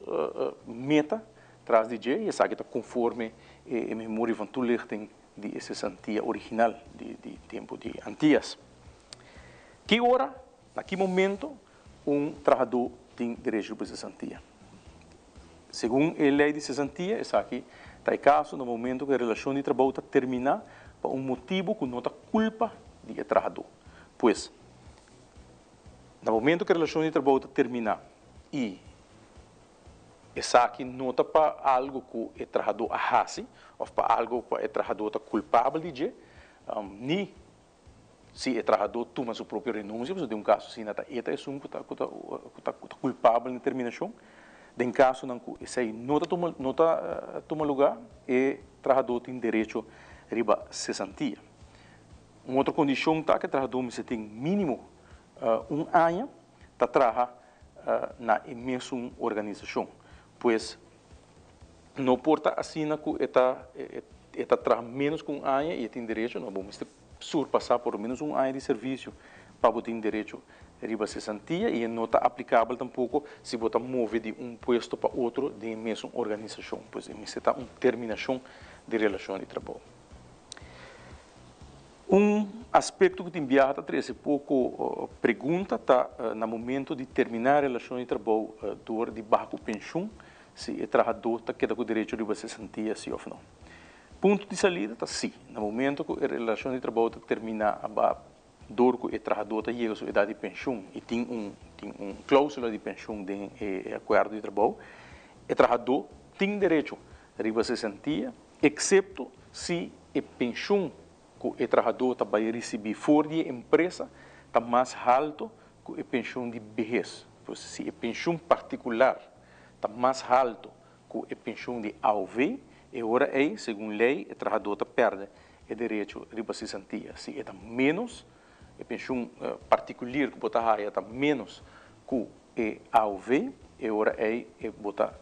metas atrás de J, e essa está conforme a memória van toelichting de cesantia original de tempo de antigas. Que hora, naquele momento, trabalhador tem direito a cesantia. Segundo a lei de cesantia, essa aqui está em caso no momento que a relação de trabalho está terminada por motivo que não está culpa do trabalhador. Pois, no momento que a relação de trabalho está terminada e essa aqui não está para algo que o trabalhador faz, ou para algo que o trabalhador está culpável de, nem se o trabalhador toma sua própria renúncia, de um caso assim, está culpável na terminação, em caso que isso aí não toma lugar, o trabalhador tem direito a cesantia. Uma outra condição está que o trabalhador tem mínimo ano para trabalhar na mesma organização, pois não importa assim que está trabalhando menos que ano e tem direito, não vamos surpassar por menos ano de serviço para ter direito a cesantia e não está aplicável tampouco se você move de um posto para outro de mesma organização, pois está uma terminação de relação de trabalho. Aspecto que tem enviado a pouco pergunta está no momento de terminar a relação de trabalho dor de baixo pensão, se o trabalhador está queda com o direito de cesantia, sim ou não. Ponto de saída está sim. No momento que a relação de trabalho está terminada, a dor que o trabalhador está chega à sua idade de pensão e tem uma cláusula de pensão de acordo de trabalho, o trabalhador tem direito a cesantia, exceto se a pensão que o trabalhador vai receber fora da empresa está mais alto que a pensão de vejez. Se a pensão particular está mais alto que a pensão de AOV, e agora aí, segundo a lei, o trabalhador perde o direito a cesantia. Se está menos, a pensão particular que você está menos que a AOV, e agora aí,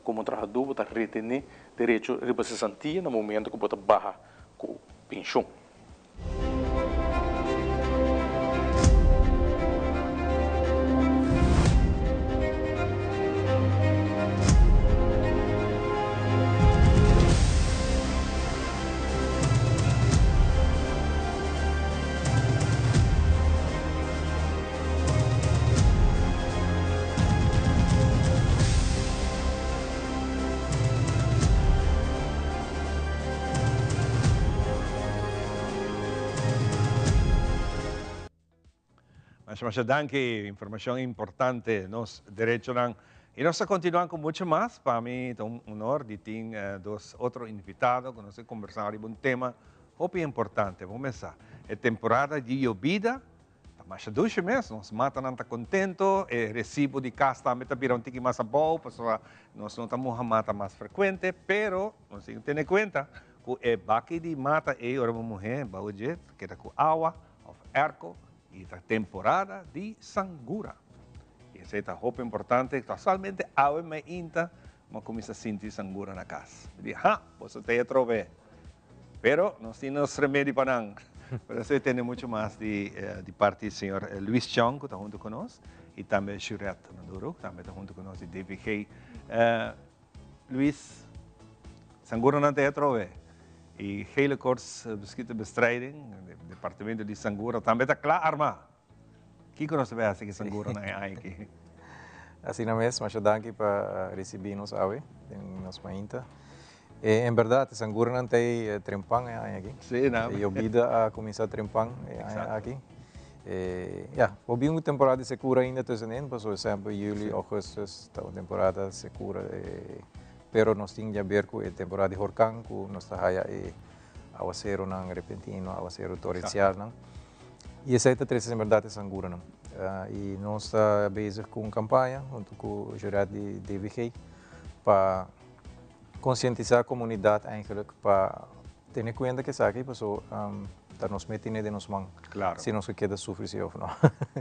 como trabalhador, você retém direito a cesantia no momento que você baixa com a pensão. Mas danke, informação importante, nos direitos não. E nós continuamos com muito mais. Para mim é um honor de ter dois outros invitados que nós conversar sobre um tema muito importante. Vamos começar. A temporada de llovida, mas dois meses, nós mata não está contente, o recibo de casa também está virando um pouquinho mais bom, nós não estamos a mata mais frequente, pero nós temos que ter em conta que o baque de mata é uma mulher, baúde, que está com água, erco, e a temporada de sangura. E essa é a roupa importante, totalmente água me inta, mas começa a sentir sangura na casa. E diz, você tem que trover. Pero nós temos remédio para não. Por isso temos muito mais de parte do senhor Luis Chong, que está junto conosco, e também Juret Maduro, que também está junto conosco, de DVG. Luis, sangura não tem que trover. E hele kort bestrijding, het departement de Sangura, também está claro armado. O que nós vemos que Sangura não é aqui? Assim mesmo, mas danke para receber-nos hoje, em nossa mainta. Em verdade, Sangura não tem trempang aqui. Sim, não. E obida a começar a trempang aqui. Houve uma temporada segura ainda tussen, por exemplo, julho, agosto, está uma temporada segura. Pero nós tínhamos a ver com a temporada de huracán, que nós está aguacero ng repentino, aguacero torrencial ng. E essa é a três em verdade Sangura não. E nós está bezig com campanha junto com o jurado de DVG para conscientizar a comunidade eigenlijk para ter em conta que sabe que pessoa está nos metendo de nos mãos. Claro. Se nos queda sofrer ou não.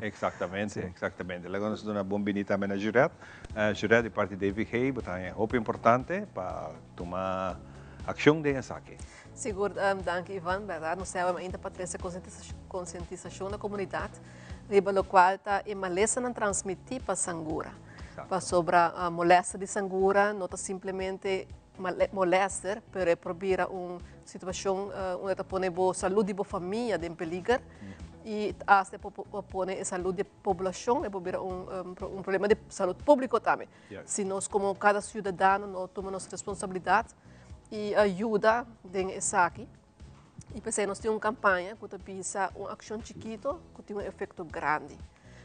Exatamente, exatamente. Logo nós damos uma bombinita também na jurado. Jurado de parte de DVG, é muito importante para tomar ação de saque. Seguro, danke Ivan, verdade, nós temos ainda para ter essa conscientização na comunidade, riba lo qual está em maleza não transmitir para Sangura, para sobre a moléstia de Sangura, não está simplesmente moléstia, mas é proibir uma situação onde está põe a saúde da família em perigo e até põe a saúde da população, é proibir problema de saúde pública também. Se nós como cada cidadão não tomamos responsabilidade e ajuda nessa aqui. E pensei, nós temos uma campanha que pisa uma ação chiquita que tem um efeito grande.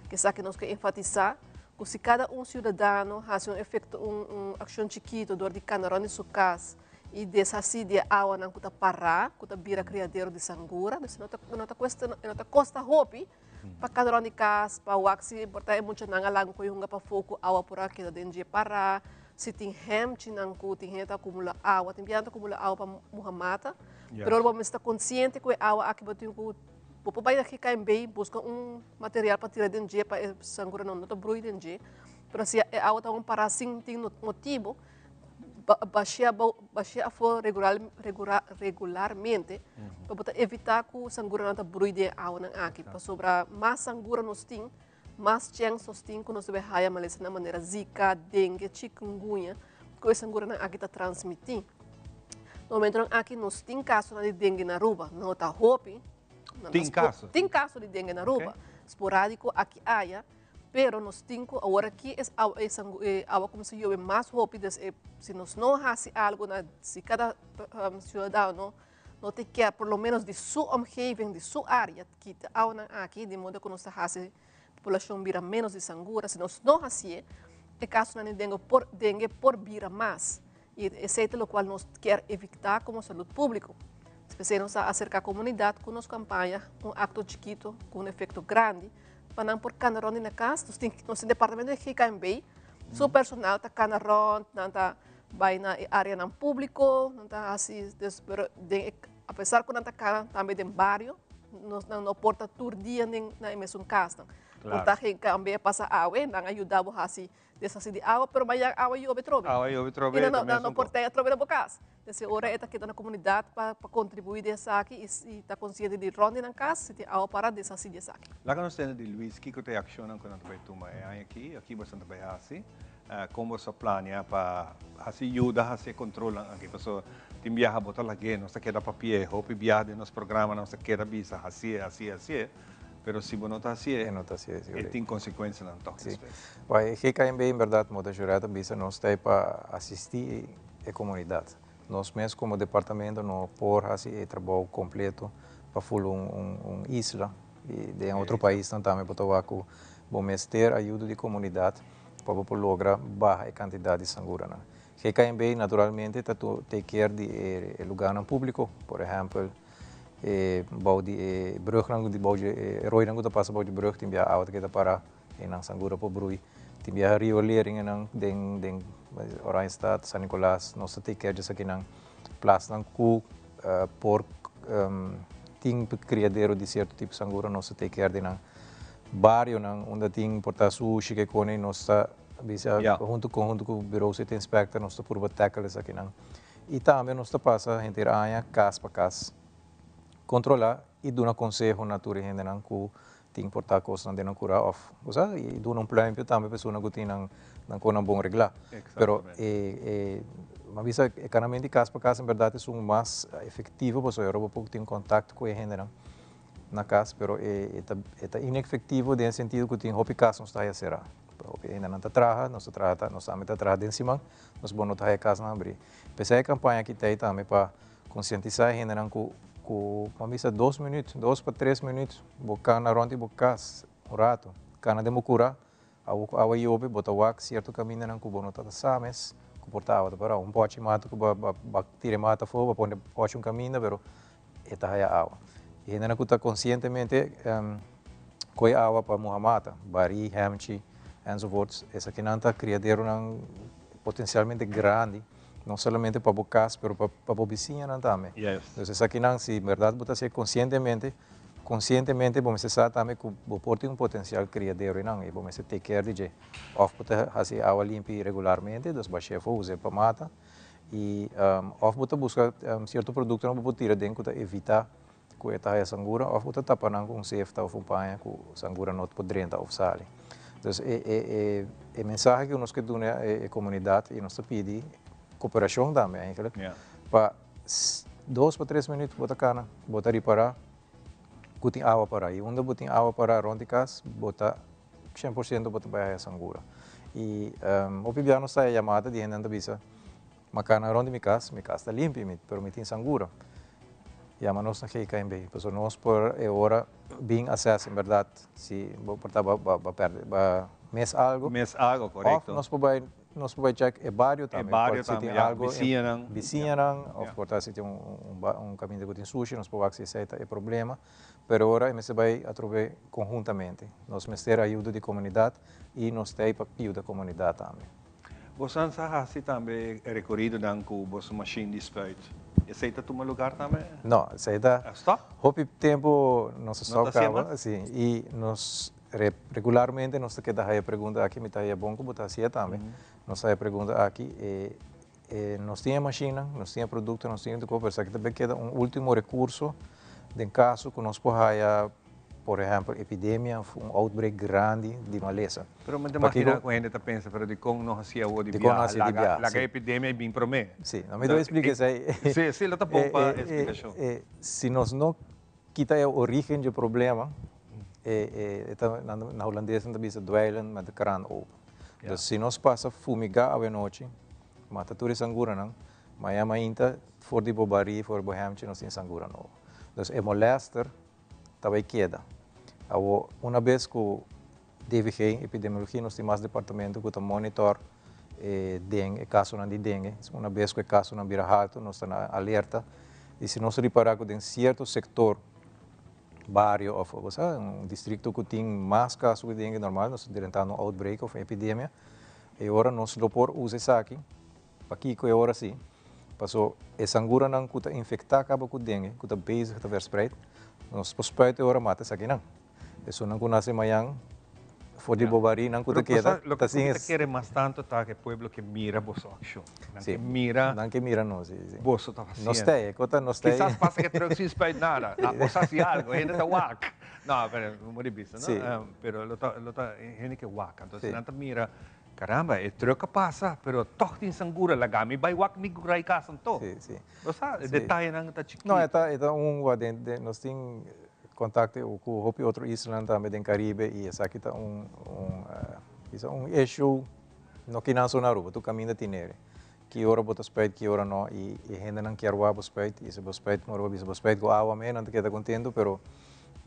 Que sabe que nós queremos enfatizar que se cada cidadão faz um efeito, uma ação chiquita, dor de canarão em sua casa, e dessa de água não está parar, que está vira criadeiro de Sangura, não está costa roupa para canarão de casa, para o axi, portanto é muito não alago com para fogo, água por aqui dentro de parar. Se tem gente não tem gente acumula água, tem gente acumula água para Muhammad, pero o homem está consciente que a água aqui bateu com o papai daqui cai bem busca material para tirar dentro para Sangura não está bruir dentro, pero se a água está para assim tem motivo baixar a for regularmente para evitar que Sangura não está bruir de água aqui para sobrar mais Sangura nós tem mas chance sostin que nós devemos raia malesa na maneira zika, dengue, chikungunya, que essa angura aqui está transmitindo. No momento aqui nós tem caso de dengue na Aruba, não está hopi. Tem caso de dengue na Aruba, esporádico aqui há, pero nós temos agora aqui água como se chove mais hopi, se nós não fazemos algo, se cada cidadão não tem que por lo menos de sua omgeving, de sua área, que está aqui, de modo que nós fazemos população vira menos de Sangura, se nós não fazemos, é caso de dengue por vira mais. E esse é o qual nós queremos evitar como saúde pública. Especialmente acerca da comunidade, com nossa campanha, um acto chiquito, com um efeito grande, para não pôr canarão na casa. Nós temos departamento de GKMB, seu personal está canarão, não está na área não público, não está assim, apesar que não está cana, também tem bairro, não porta todo dia na mesma casa. Portanto, também passa água, não ajuda a assim, dessa de água, mas mais água e ouve trove. Água e ouve trove. E não porta trove na boca casa. Dessa hora é aqui na comunidade para contribuir dessa aqui e está consciente de ronde na casa, se tem água para dessa cidade aqui. Lá que nós temos de Luís, que tem ação que nós vai tomar aqui bastante bem assim, como se planeia para assim ajudar, assim controlar aqui, pessoa tem viaja botar lá que nós queda papel, hope viaja de nosso programa, nós queda visa assim. Pero se não está assim, tem consequências não toca. Vai, GKMB em verdade muda jurada bisa nós está para assistir a comunidade. Nós mesmos como departamento não por assim trabalho completo para full isla e de outro país também para tomar com bom ter ajuda de comunidade para lograr baixa a quantidade de Sangura. GKMB naturalmente tem que de lugar público, por exemplo. Bouw die brug nang die bouw je rooi nang uta passa bouw de brug timbia auto kita para nang Sangura po brui timbia riolering nang deng Oranjestad San Nicolas nós te quer de aqui nang place nang ku por ting criadeiro de certo tipo Sangura nós te quer de nang barrio nang onde ting porta sushi que cone nós bisa junto com o bureau se inspector nós por tackle aqui nang e também nós passa gente aia casa para casa controlar e dar um conselho natural gente não que tem importar coisas não tem cura off, usa e dar um plano para também pessoa que tem não com um bom regla. Pero mas visa economicamente casa para casa em verdade é mais efetivo, porque eu pouco tem contato com a gente não na casa, pero é inefetivo no sentido que tem roupa casa não está a ser. Ainda não está trabalha, nós também está trabalhando em cima, nós vamos estar a casa não abrir. Pensei a campanha que tem também para conscientizar a gente não com misa 2 minutos, 2 para 3 minutos, boca na ronda e boca rato, cana de mocura, a iobe, bota wax, certo caminho não cubo não tá sames, comportava para pote mata que tire mata fogo, põe pote caminho, pero esta haya agua. Y gente que está conscientemente coi agua para Muhammad, Bari, Hamchi, enzovoorts. Essa que não está criadero potencialmente grande, não somente para o casa, mas para a vizinha também. Yes. Então, essa que não, se verdade, você ser conscientemente, vamos saber também que o tem potencial criadero e não, e vamos take care de, of você fazer água limpa regularmente, dos baixos usa para mata, e of você busca certo produto não pode tirar dentro para evitar que esta sangura, of você tapa não safety of panha que sangura não pode drenta of sali. Então, é mensagem que nós que damos à comunidade e nós pedimos cooperação também, para 2 para 3 minutos botar cana, botar reparar, botar água para aí, onde botar água para onde casa, botar 100% botar para a sangura. E o pibiano não sai chamada de gente bisa, mas cana onde minha casa está limpa, mas me tem sangura. E a nós não quer bem, porque nós por hora bem acesso em verdade, se para mês algo, correto. Nós podemos check é barrio também, se tem algo vizinha ou portanto se tem caminho que tem sushi, nós podemos acessar é problema, pero agora nós vai através conjuntamente, nós vamos ter ajuda de comunidade e nós temos para ajuda da comunidade também. Você sabe também recorrido dan com a machine de spuit. Aceita tu lugar também? Não, aceita. Stop? Houve tempo nós só acaba assim e nós regularmente nós queda aí pergunta aqui me tá aí bom que botar assim também. Nós aí pergunta aqui nós tinha máquina, nós tinha produto, nós tinha de conversa que também queda último recurso de caso que nós podemos por exemplo, epidemia, outbreak grande de maleza. Pero me imagina que a gente pensa, pero de como nós hacía o de viajar, la epidemia é bem promê. Sim, não me dou explicação aí. Sim, ela tá bom para explicação. Se nós não quita a origem do problema, na holandesa não bisa dweilen met de kraan open. Dus se nós passa fumigar à noite, mata tudo sangura não, mas a mainta for de bobari, for bohemche, nós tem sangura não. Dus é molester, também queda. Uma vez que o DVG, epidemiologia, nós temos mais departamento que monitor dengue, caso de dengue. Uma vez que o caso não vira alto, nós estamos alerta. E se nós reparar que em certo setor, barrio ou distrito que tem mais casos de dengue normal, nós estamos tentando outbreak ou epidemia. E agora nós lopor usa isso aqui, para aqui que é agora sim. Passou, a sangura não que infectar acaba com dengue, que está basic, está verspreid. Nós suspeitamos agora mata isso aqui não. Isso não conhece amanhã, for de bobari, não que queda. Lo que você quer mais tanto tá que o povo que mira vossa ação. Não que mira nós. Você está fazendo. Nós tem, nós tem. Quizás passa que trouxe suspeito nada. Você faz algo, ainda está wack. Não, pero muito difícil, não? Pero lo tá gente que wack. Então, se não tá mira, caramba, é troca passa, pero toch tem sangura lagami, vai wack ni gurai kasan to. Sim. Você detalhe não tá chiquito. Não, é nós tem contato com outro isla também do Caribe e essa aqui está issue no que não sou na rua, tu caminha tinere. Que hora botas peit, que hora não e gente não quer o abo peit, e se bos peit moro bis bos peit com água mesmo, não queda contento, pero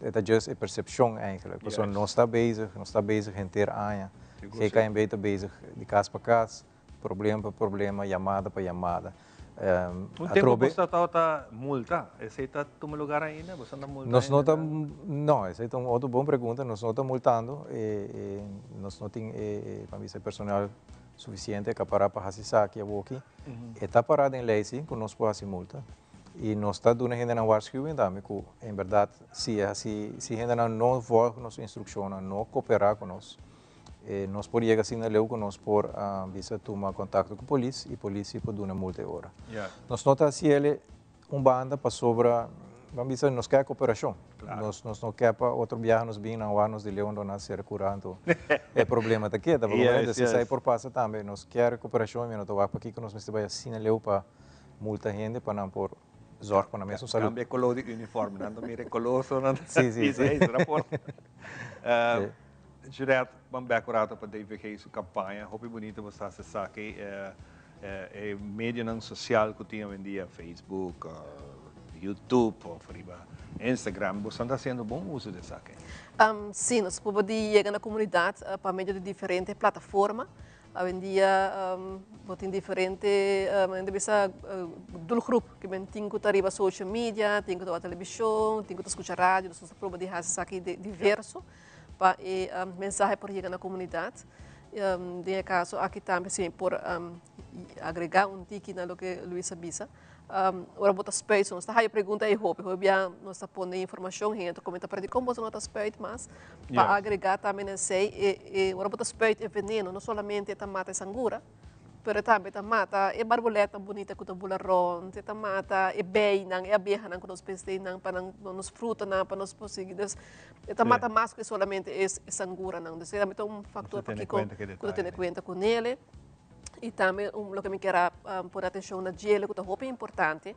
é just a percepção eigenlijk. Yes. Pessoa não está bezig inteiro anos. Quem cai bem está bezig de casa para casa, problema para problema, chamada para chamada. tempo você está multa? Esse está no lugar ainda? Você está multando? Nós não, essa é uma outra boa pergunta. Nós não estamos multando. Nós não temos personal suficiente para fazer isso aqui aqui. Está parado em lei, sim, que nós podemos fazer multa. E nós estamos dando gente na waarschuwing também, que em verdade, se gente não volta nossa instrução, não cooperar com nós, nós podemos chegar assim na lei que nós por visa tomar contato com a polícia e a polícia pode dar uma multa agora. Nós não estamos fazendo banda para sobre, vamos dizer, nós queremos cooperação. Nós não queremos para outro viagem, nós vimos na anos de Leão, nós ser curando. É problema daqui, tá bom? Se sai por passa também, nós queremos cooperação, mas não estou aqui que nós vamos assim na lei para multa gente para não por zorg para a mesma saúde. Cambia color de uniforme, não mire colosso, não. Sim. Isso rapporto. Direto, vamos ver agora para DVG sua campanha. Hope bonito você acessar aqui mídia social que tem hoje em dia, Facebook, YouTube, Instagram. Você está fazendo bom uso disso aqui? Sim, nós podemos chegar na comunidade por meio de diferentes plataformas. Hoje em dia, tem diferente, ainda bisa doelgroep que men tinha que arriba social media, tinha que a televisão, tinha que escutar rádio, nós prova de fazer aqui diverso para mensagem por chegar na comunidade. De caso aqui também sim por agregar tiki na lo que Luisa bisa. Ora bota space, nós está aí pergunta aí roupa, nós está pondo informação gente comenta para como você nota space, mas para agregar também não sei, ora bota space é veneno, não somente tá mata sangura, pero também tá mata é borboleta bonita com tabula ron, tá mata é bem não é abelha não com os peixes não para nos fruta não para nos conseguidos, tá mata mais que somente é sangura não, então um fator para que ter conta com ele. E também, o que me quer pôr atenção na gelo, que é importante,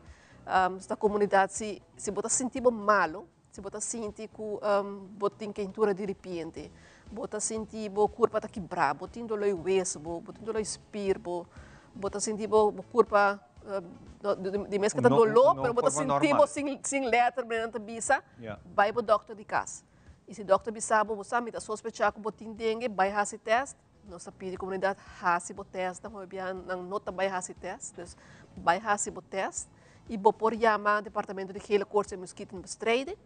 esta comunidade, se você sentir malo, se você sentir que você tem quentura de repente, você sentir que o corpo está quebrado, você tem dor no hueso, você tem dor no espírito, você sentir que o corpo de mês que está dolor, mas você sentir sem letra, vai para o doutor de casa. E se o doutor sabe, você está sospechar que você tem dengue, vai fazer teste. Nossa comunidade hasi bo test, não nota vai hasi test, vai hasi bo test e bo por chamar departamento de higiene corte e mosquito bestreden.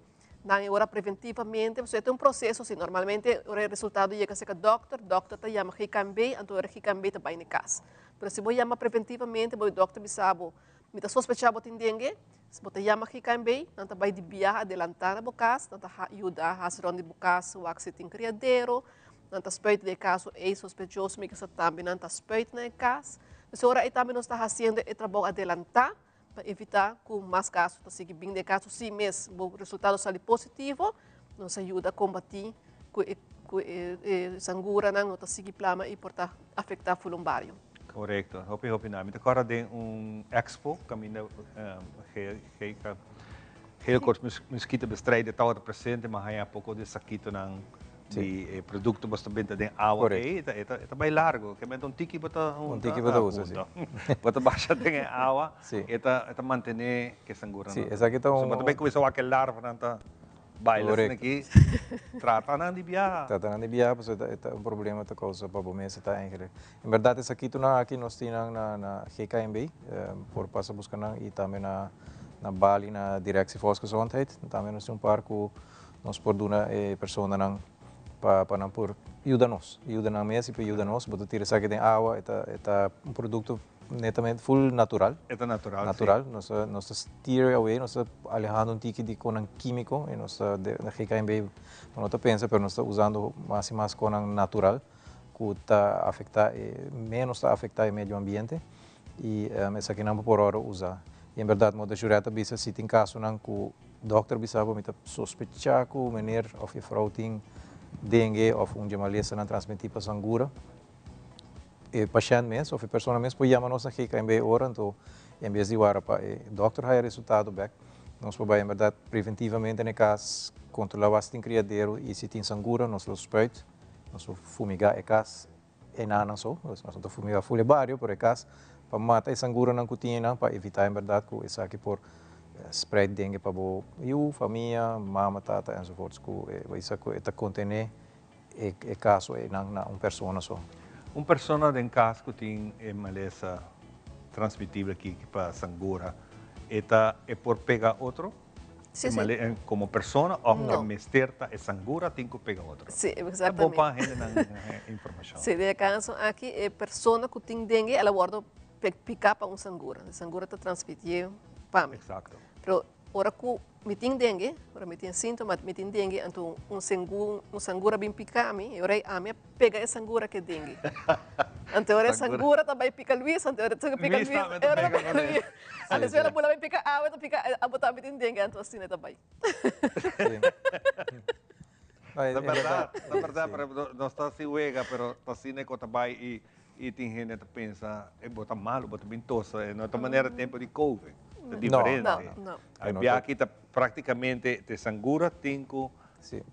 Na hora preventivamente, você tem processo assim, normalmente o resultado chega a ser que doctor tá chama GKMB, então o GKMB tá vai na casa. Mas se você chama preventivamente, o doctor sabe, me tá sospechar que tem dengue, se você chama GKMB, então vai de viajar adelantar a casa, então ajuda a fazer onde a casa, o que tem criadeiro. Não respeito de caso é sospechoso, mas que também não respeito na casa. Mas agora também nós está fazendo o trabalho adelantar para evitar que mais casos tá seguir bem de caso, se mesmo o resultado sair positivo, nos ajuda a combater com sangura não está seguir plama e porta afetar o voluntário. Correto. Hopi namin. Agora tem expo kami na heel kort mosquito bestrijden tawag presente mahaya pouco de sakito ng di produkto basta benta din awa ito bay largo kaya may tiki bata usa bata basta din awa ito mantene que sangura sí esa kita so bata bay ko isa wakil larva nanta bailas naki trata na di biya pues ito un problema to causa pa bomesa ta eigenlijk en verdad esa kito na aqui nós tinang na GKMB por passa buscar e também na Bali na Directie Volksgezondheid também nós parco nós por duna persona nang para por ajuda-nos mesmo para ajuda-nos, botar tira saque de água, é um produto netamente full natural. É natural. Natural, nós steer away, nós alejando tique de com químico, e nós na GKMB não tá pensa, mas nós usando mais com natural, que tá afetar menos tá afetar o meio ambiente e essa que não por hora usar. E em verdade, moda jurata bisa se tem caso não que o doutor bisa me tá sospechar que o menino ou a vrouw tem dengue of malesa na transmitir para sangura. E paciente mesmo, ou pessoa mesmo, pode chamar nós aqui em hora, então, em vez de ir para o doctor aí resultado back, nós podemos, em verdade, preventivamente, no caso, controlar bastante criadeiro e se tem sangura, nós lo spread, nós fumigar a casa, e nada só, nós não fumigar full barrio, por acaso, para matar a sangura na cozinha, para evitar, em verdade, que isso aqui por spread dengue para eu, família, mama, tata, e so forth, que isso aqui contém o caso na uma pessoa só. Uma pessoa em casa que tem maleza transmitível aqui para sangura, é por pegar outro? Sim, como pessoa ou como mesterta é sangura, tem que pegar outro? Sim, exatamente. É bom para a gente na informação. Sim, de caso aqui, a pessoa que tem dengue, ela guarda picar para sangura. A sangura está transmitindo para mim. Exato. Pero ora que me tem dengue, ora me tem sintoma, me tem dengue, então sangura bem picar a mim, ora a minha pega a sangura que é dengue. Então ora sangura também pica Luís, então ora pica Luís, ora pica Luís. A vezes ela vai picar a outra pica a botar me tem dengue, então assim também. Na verdade, não está assim uega, pero está assim né que também e tem gente que pensa, é botar malo, botar bem tosa, não é maneira tempo de COVID. É diferente. Não. Aí aqui está praticamente de sangura, tem que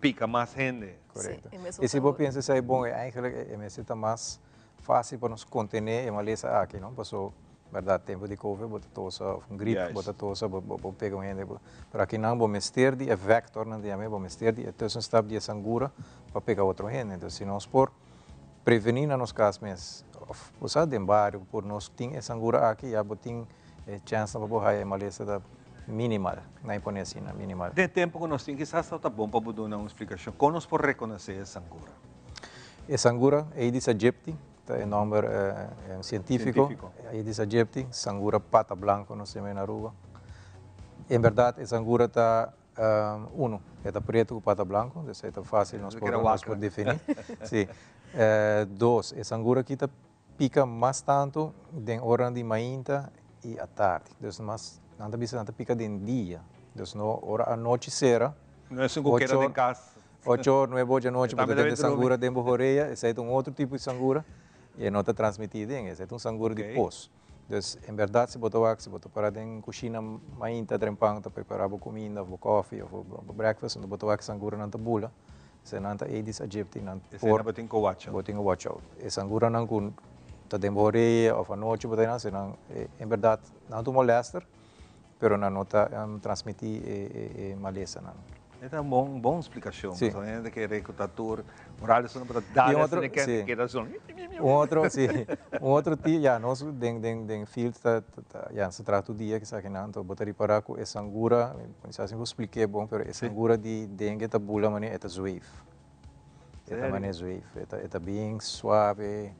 pica mais gente. Correto. E se você pensa que é bom, eigenlijk é mais fácil para nos conter a maleza aqui, não? Passou, verdade, tempo de COVID, bota tosa, gripe, bota tosa, bota pega um gente. Para aqui não, vou mester de vector, não de vou mester de tussenstap de sangura para pegar outro gente. Então, se nós por prevenir nos casos mesmo, usa de barrio, por nós tem essa angura aqui, já botem chance para borrar a maleza da minimal, na imponência minimal. De tempo que nós temos, quizás está bom para dar uma explicação. Como nós podemos reconhecer essa angura? Essa angura, Aedes aegypti, é o nome científico. Aedes aegypti, angura pata blanco, não se na rua. Em verdade, essa angura está é preto com pata blanco, isso é fácil, nós podemos definir. Sim. Dois, essa angura aqui pica mais tanto de hora de manhã e à tarde. Então, mas não pica de dia. Então, hora à noite será. Não é um coqueira de casa. 8, 9 da noite, porque tem sangura de borreia, esse é um outro tipo de sangura e não está transmitido, esse é um sangura de poço. Então, em verdade, se botar para dentro da cozinha, mãe está trempando, está preparando comida, ou coffee, ou breakfast, não botar sangura na tabula, se não está Aedes aegypti, não por botin ko watch out. E sangura não com está de borreia ou à noite, botar se não, em verdade, não te molesta, pero não está transmitir maleza não. É uma boa explicação. Sim. Gente que recrutador, moral isso não pode dar essa que razão. Outro dia, já nós den field já se trata o dia que sabe não, então botar para com essa angura, não sei se eu expliquei bom, pero essa angura de dengue tá bula mane é suave. É mane suave, é bem suave.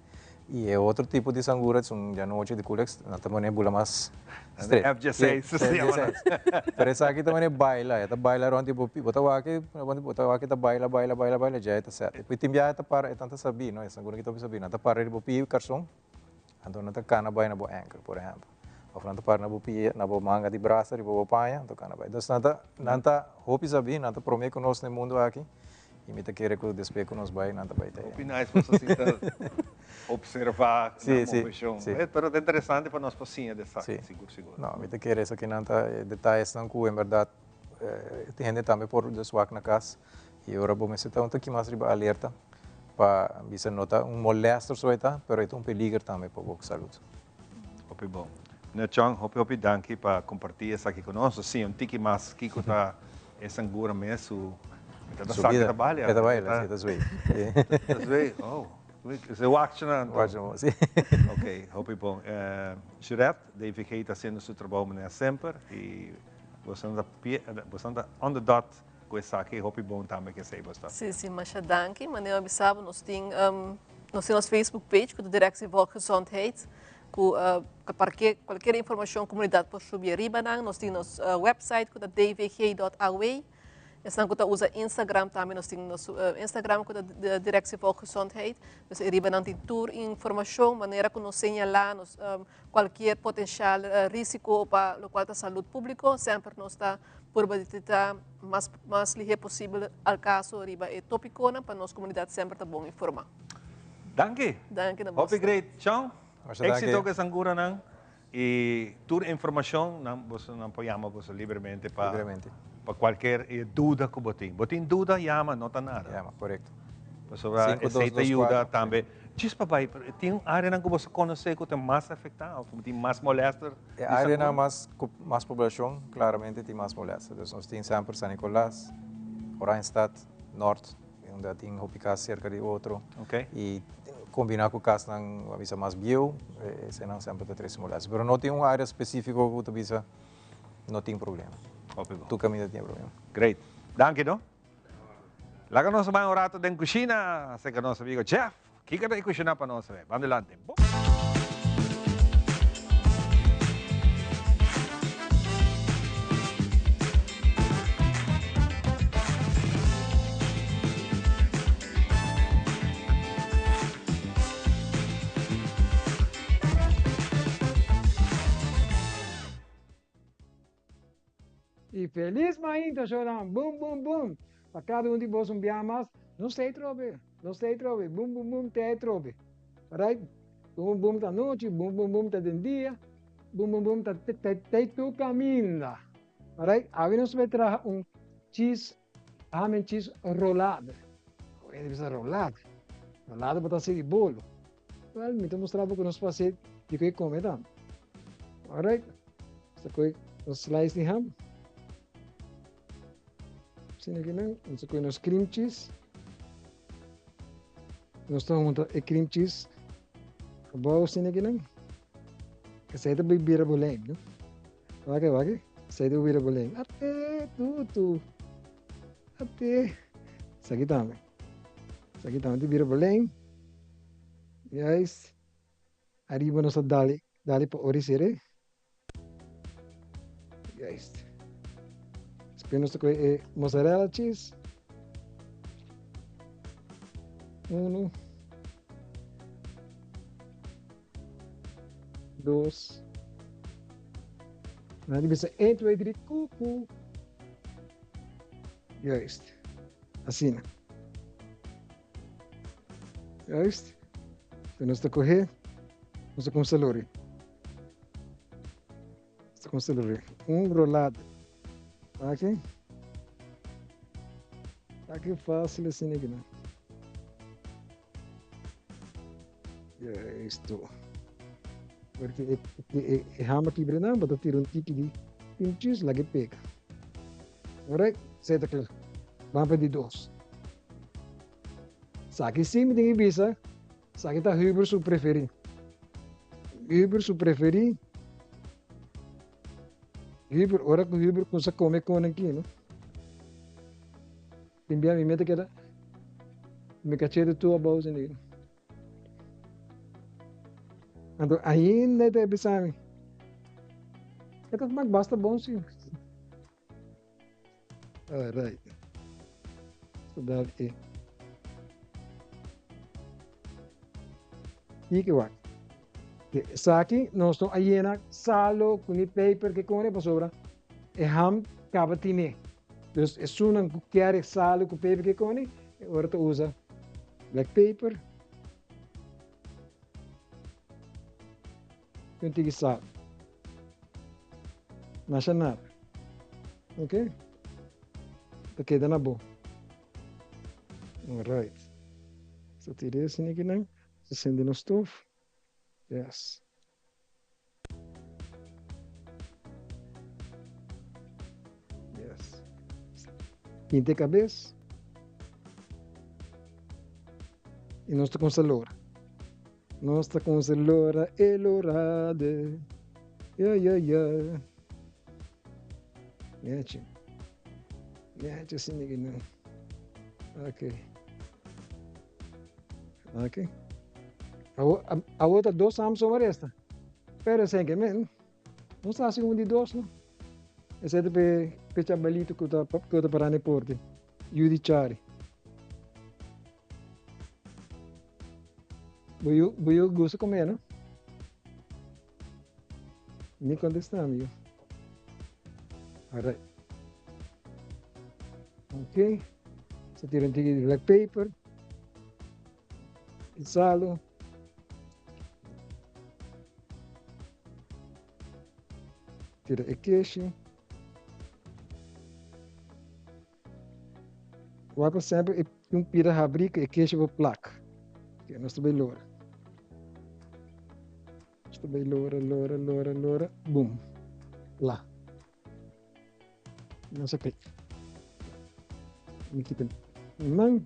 E é outro tipo de sangura, já noite de culex, não tá mane bula mais FG6, pero essa aqui também baila, baila onde botar aqui tá baila, já é certo. Depois tem já para, tanto saber, não, essa agora que tá sabendo, tá para de bopi carson, então não tá cana baina bo ankle, por exemplo. Ou não tá para na bopi, na bo manga de braço, de bo paia, então cana baina. Então não tá hopi saber, não tá promete que nós no mundo aqui. E me tá querer que o despejo nos vai, não tá vai ter. Opinais para você observar, sim. Mas é interessante para nós passinha dessa, seguro. Não, me tá querer isso que não tá detalhes não que em verdade tem gente também por deswak na casa e agora vou me sentar aqui mais riba alerta para bisa nota molestar só está, pero é peligro também para a saúde. Hopi bom. Chong, hopi danke para compartilhar isso aqui conosco. Sim, tiki mais que tá essa angura mesmo. Então, você trabalha? Trabalha, Você watch na? Sim. Ok, hope bom. Jurette, David Kay está fazendo seu trabalho sempre e você anda on the dot com essa aqui, hope bom também que sei bastante. Sim, mas danke. Mas eu sabe, nós temos nosso Facebook page, que é Direção de Gezondheid, que para qualquer informação comunidade pode subir arriba, nós temos nosso website, que é dvg.aw. Então, nós usa Instagram também, nós temos Instagram com a Direção de Gezondheid. Nós arriba não tem tour informação, maneira que nós señalamos qualquer potencial risco para o qual a saúde pública, sempre nós está por batizar mais ligeiro possível ao caso arriba é tópico para nossa comunidade sempre está bom informar. Danke. Hope great, Chong. Éxito que sangura não e toda informação você não apoiamos você livremente para qualquer dúvida que você tem dúvida, chama, não está nada. Chama, correto. Você vai aceitar ajuda também. Diz papai, tem área que você conhece que tem mais afetado, tem mais molesta? A área na mais população, claramente tem mais molesta. Então, nós temos sempre San Nicolás, Oranjestad, Norte, onde tem hospital cerca de outro. E combinar com o caso não avisa mais bio, se não sempre tem três molestas. Mas não tem uma área específica que tu avisa, não tem problema. Tu caminho tem problema. Great. Danke, no? Laga nós mais um rato dentro da cozinha, assim que nosso amigo Jeff, que quer ir cozinhar para nós. Vamos adelante. E feliz ainda chorando, bum, bum, bum. Para cada de vocês enviar mais, não sei trobe, bum, bum, bum, te trobe. Right? Bum, bum, da noite, bum, bum, da dia, bum, bum, da tu caminho. Right? Agora nós vamos trazer cheese rolado. Deve ser rolado. Rolado para ser de bolo. Well, me estou mostrando que nós fazemos de que comer também. Alright? Essa coisa, os slice de ham. Sini aqui não, nós temos cream cheese. Nós estamos montando cream cheese Bawa sini gini. Saya itu bibir boleh, no? Wage. Saya itu bibir boleh. Ate, tu. Ate. Sakita itu bibir boleh. Guys. Arriba nossa dali pa ori sere. Guys. Spino sto qui mozzarella cheese. 1, 2. Nanti bisa 1, 2, 3, cucu. Juist. Assim. Juist. Então nós correr. Nós com celery. Nós com celery. Rolado. Aqui. Aqui fácil assim, né? Justo. Porque hama aqui brenam, bota tiro tiki de pinches lagi pega. Alright, saya tak kelar. Vamos de 2. Saki sim tem bisa. Saki tá Uber su preferi. Uber ora com Uber com sa come com aqui, no? Timbia mi meta que era. Me cachei de tua bolsa nele. Então, ainda é pensar. É que basta bom sim. Alright. So that é. E que vai? Sa aqui nós estamos aí na salo com paper que com para sobra. É ham cabatine. Então, é só não quer salo com paper que com agora tu usa black paper. Yung tigisa. Nasa na. Okay? Takeda na bo. Alright. So, tira sini kinang. Sasindi no stove. Yes. Yes. Quinte cabeça. E nós estamos com salora. Nossa conselhora Elorade. Yeah. Mete assim, ninguém. Ok. A outra 2 samos sobre esta. Pero sem que men. Não está assim de 2, não. Esse é de pechabalito que eu tô para ne porte. Judiciário. Buyo gusto comer, não? Nem contestar, amigo. Alright. Ok. Você tira um tigre de black paper. Salo. Tira o queijo. Guarda sempre um pira rabrica e queijo para placa. Que nós também loura. Também loura. Boom. Lá. Nossa clique. Me quita. Não.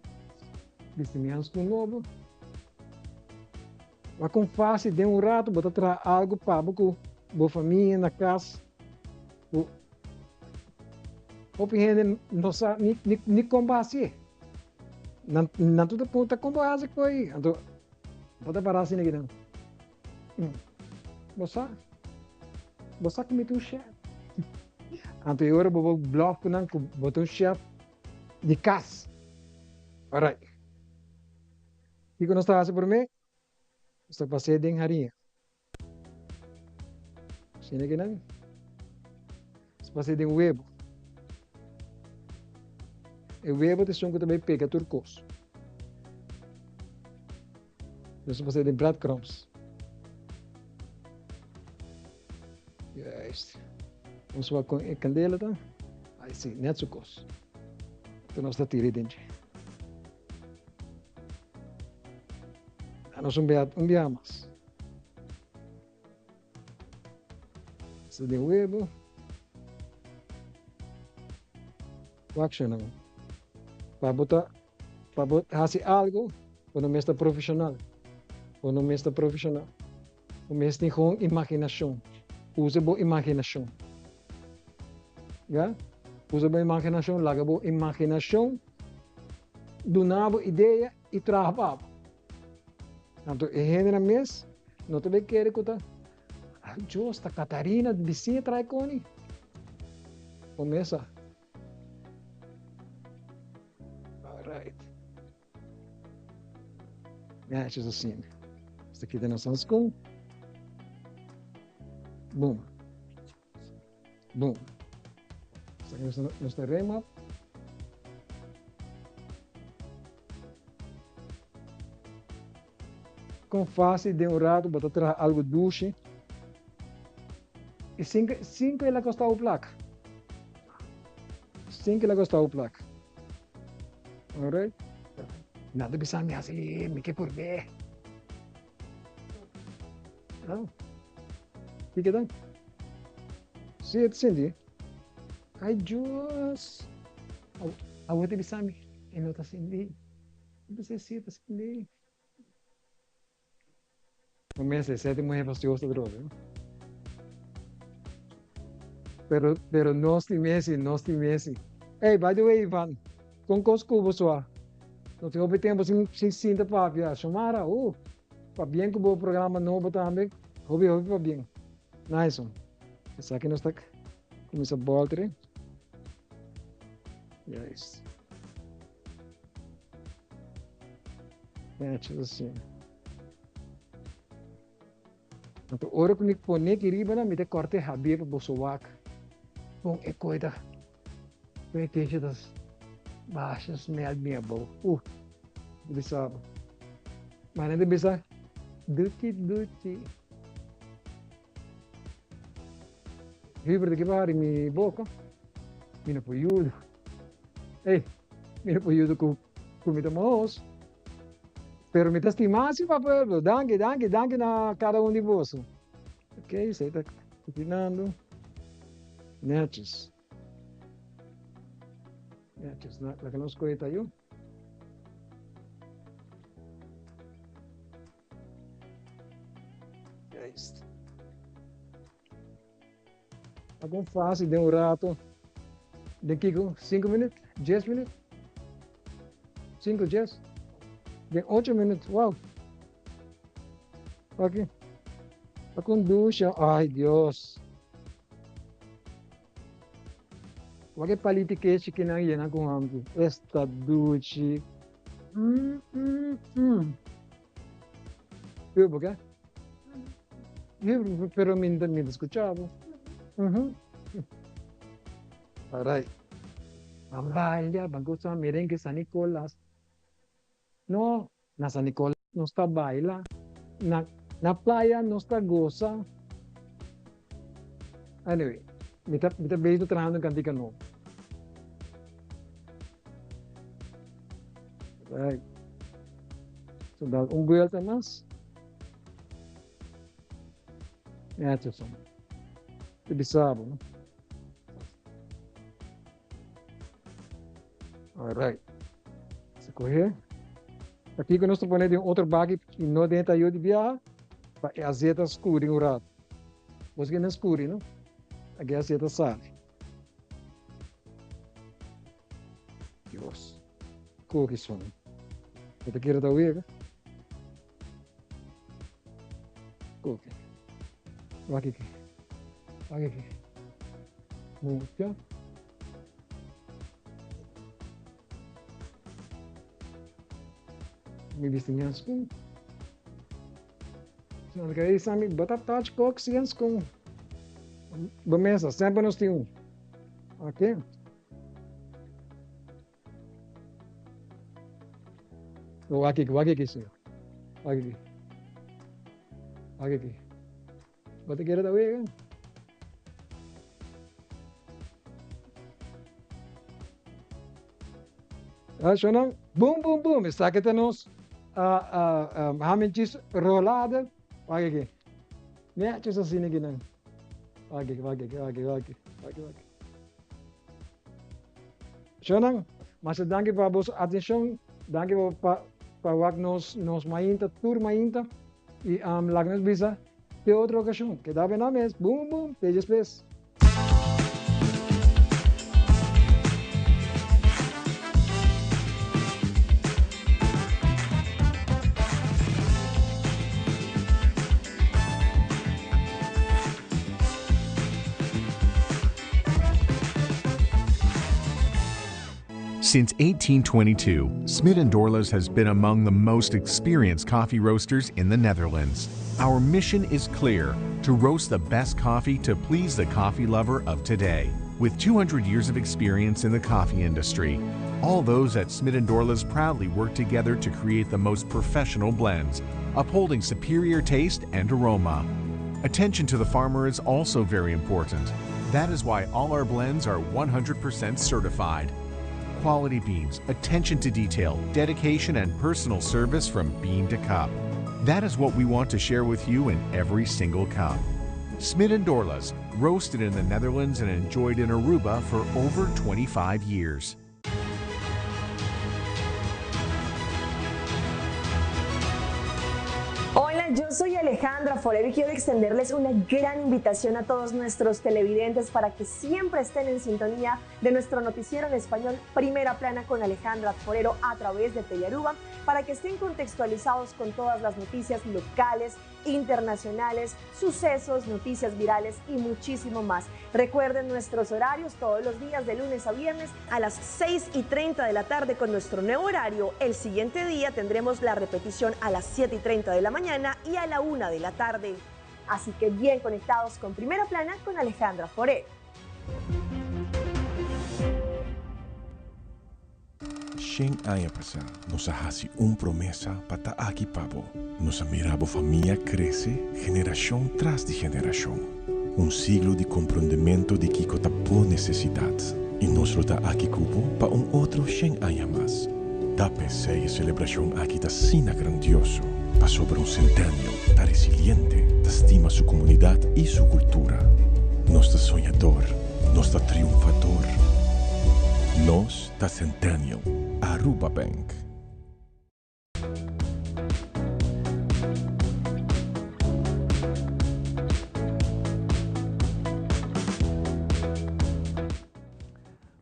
Desenhamos com novo. Vai com fácil, de rato, bota atrás algo para boa família na casa. O gente não sabe nem como fazer. Não tudo ponta como fazer coi. Então, bota parar assim aqui não. Você que me tu chef. Então agora vou bloco não com botar um chef de casa. Alright. E quando está fazendo por mim, estou passando de harinha. Sini aqui não. Estou passando de huevo. O huevo de som que também pega turcos. Estou passando de breadcrumbs. Yes. Vamos lá com a candela, tá? Aí sim, net zo kos. Então nós está tirando dentro. Nós enviamos. Se de huevo. O action não. Para botar fazer algo quando me está profissional. O não mesmo profissional. O mesmo tem com imaginação. Usa boa imaginação. Já? Usa boa imaginação, laga boa imaginação, do nabo ideia e trabalho. Então, e gênero mês, não te vai querer que tá. Justa, Catarina, vizinha trai coni. Começa. Alright. Matches assim. Isso aqui tem noção com. Boom. Boom. Isso aqui nós teremos. Com fácil de um rato, botar atrás algo doce. E cinco ela custa o placa. 5 ela custa o placa. Alright? Nada bisa me assim, me que por ver. Não. Fica dan. Siete sindi. Ay Diyos. Awati bisa me. Inota sindi. Bisa siete sindi. Começa, 7 mulheres fastiosas de droga. Pero nós tivesse. Hey, by the way, Ivan, com os cubos só. Não tem houve tempo sem cinta para via. Chamara, para bem que o programa novo também. Houve para bem. Nice one. Essa aqui nós está começa a voltar. Yes. Match assim. Então, ora que me põe que riba na me te corte habir para bosoak. Bom, é coisa. Vem que das baixas me bom. Bisa. Mana dia bisa? Duti. Riba de que vai me boca. Me não pode. Ei, me não pode com comida moço. Pero me estimasse para pueblo. Danke na cada de vós. Ok, você está combinando. Netos, la que nos cuenta yo. Ya está. Algo fácil de un rato. De Kiko, 5 minutos, 10 minutos. 5, 10. De 8 minutos, wow. Aqui. Com ducha, ai Deus. Wag politikeshi kinang kung hamdi. Esta duchi. Viu, porque? Pero me escuchava. Alright. Ambalya, bago sa merengue San Nicolas. No, na San Nicolas no está baila. Na playa no está goza. Anyway. Mita beijo trabajando en Cantica no. Right. So dá vuelta más. É, pessoal. Que bizarro, né? Alright. Se correr. Aqui que nós estamos pondo outro bag que não dentro aí de viajar. Para azeite escuro em um rato. Você não é escuro, não? Aqui a seta sabe. Deus. Como que são? Você quer dar o erro? Como que? Vai aqui. Muito. Me vestinham com. Se não quer isso, amigo, bota touch cox e ans com. Bemesa, sempre nós temos. Ok? Aqui, senhor. Aqui. Bota queira da uega. Acho não? Boom. Está aqui temos hamilton rolada. Aqui. Né? Deixa eu assim aqui não. Aqui. Senang, mas danke para a vossa atenção, danke para nos mainta, tour mainta, y lagnas visa pe otra ocasión. Que da bem mes, boom, boom, pejes pes. Since 1822, Smit & Dorlas has been among the most experienced coffee roasters in the Netherlands. Our mission is clear: to roast the best coffee to please the coffee lover of today. With 200 years of experience in the coffee industry, all those at Smit & Dorlas proudly work together to create the most professional blends, upholding superior taste and aroma. Attention to the farmer is also very important. That is why all our blends are 100% certified. Quality beans, attention to detail, dedication, and personal service from bean to cup. That is what we want to share with you in every single cup. Smit & Dorlas, roasted in the Netherlands and enjoyed in Aruba for over 25 years. Hola, yo soy Alejandra Forero y quiero extenderles una gran invitación a todos nuestros televidentes para que siempre estén en sintonía de nuestro noticiero en español Primera Plana con Alejandra Forero a través de Telearuba, para que estén contextualizados con todas las noticias locales, internacionales, sucesos, noticias virales y muchísimo más. Recuerden nuestros horarios todos los días de lunes a viernes a las 6:30 de la tarde con nuestro nuevo horario. El siguiente día tendremos la repetición a las 7:30 de la mañana y a la 1 de la tarde. Así que bien conectados con Primera Plana con Alejandra Forero. Shen aya pasa, nos hace un promesa para aquí pavo. Nos mirabo familia crece generación tras de generación. Un siglo de comprendimiento de que por necesidad. Y nos lo da aquí cubo para un otro Shen aya más. Da pensei celebración aquí da sina grandioso. Pa sobre un centenio, da resiliente, da estima su comunidad y su cultura. Nos da soñador, nos da triunfador. Nos da centenio. Aruba Bank.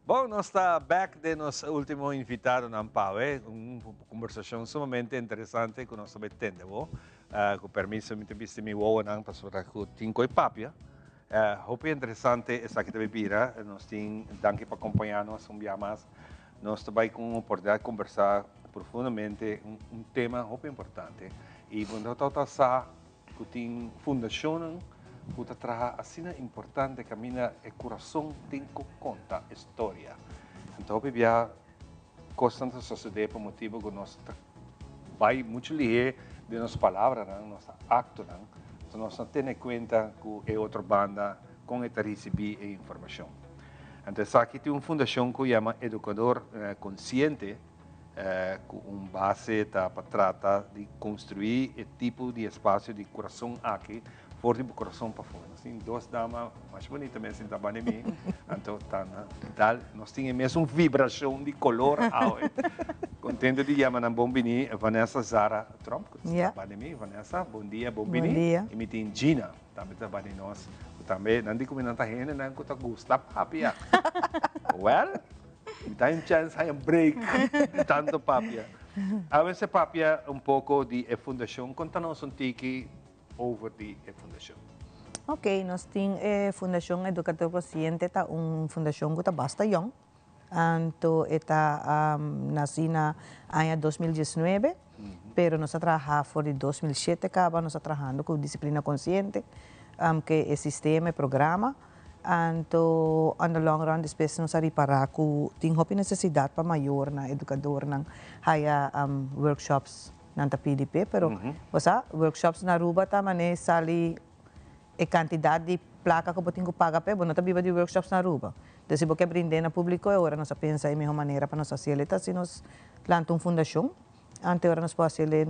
Bom, nós está back de nosso último invitado na Ampawe, uma conversação sumamente interessante que nós também temos, com permisso de entrevista me vou não para sobre o Tinko e Papia. Hope interessante essa aqui também vira, nós tem danke para acompanhar-nos um dia mais. Nós também com a oportunidade de conversar profundamente tema muito importante. E quando eu estou que tem fundação, que está assim importante que a minha coração tem que contar história. Então, eu via constante sociedade por motivo que nós vai muito ler de nossas palavras, nossa acto, então nós temos em conta que é outra banda com esta receber informação. Então, aqui tem uma fundação que chama Educador Consciente, com base para tratar de construir esse tipo de espaço de coração aqui, forte do coração para fora. Assim, duas damas mais bonitas mesmo, da pandemia. Então, nós temos mesmo uma vibração de color. Contente de chamar na Bombini, Vanessa Zara Trump, que está na pandemia. Vanessa, bom dia, Bombini. Bom dia. E me tem Gina, também está para nós. Também, não digo que não está rindo, não que está gostando, papia. Well, me dá uma chance, um break, tanto papia. A vezes, papia, pouco de fundação, conta-nos tiki over the fundação. Ok, nós temos a Fundação Educador Consciente, é uma fundação que está bastante young. Então, está nascida em 2019, mas nós trabalhamos desde 2007, nós trabalhando com disciplina consciente, que é sistema e programa. Então, no long run, depois nós reparar que tem necessidade para maior na educador, haya workshops na PDP, pero workshops na Aruba também sali a quantidade de placa que você paga, pero não viva de workshops na Aruba. Então, se você brindar no público, agora nós pensamos em melhor maneira para nós fazer, se nós plantamos uma fundação, antes agora nós podemos fazer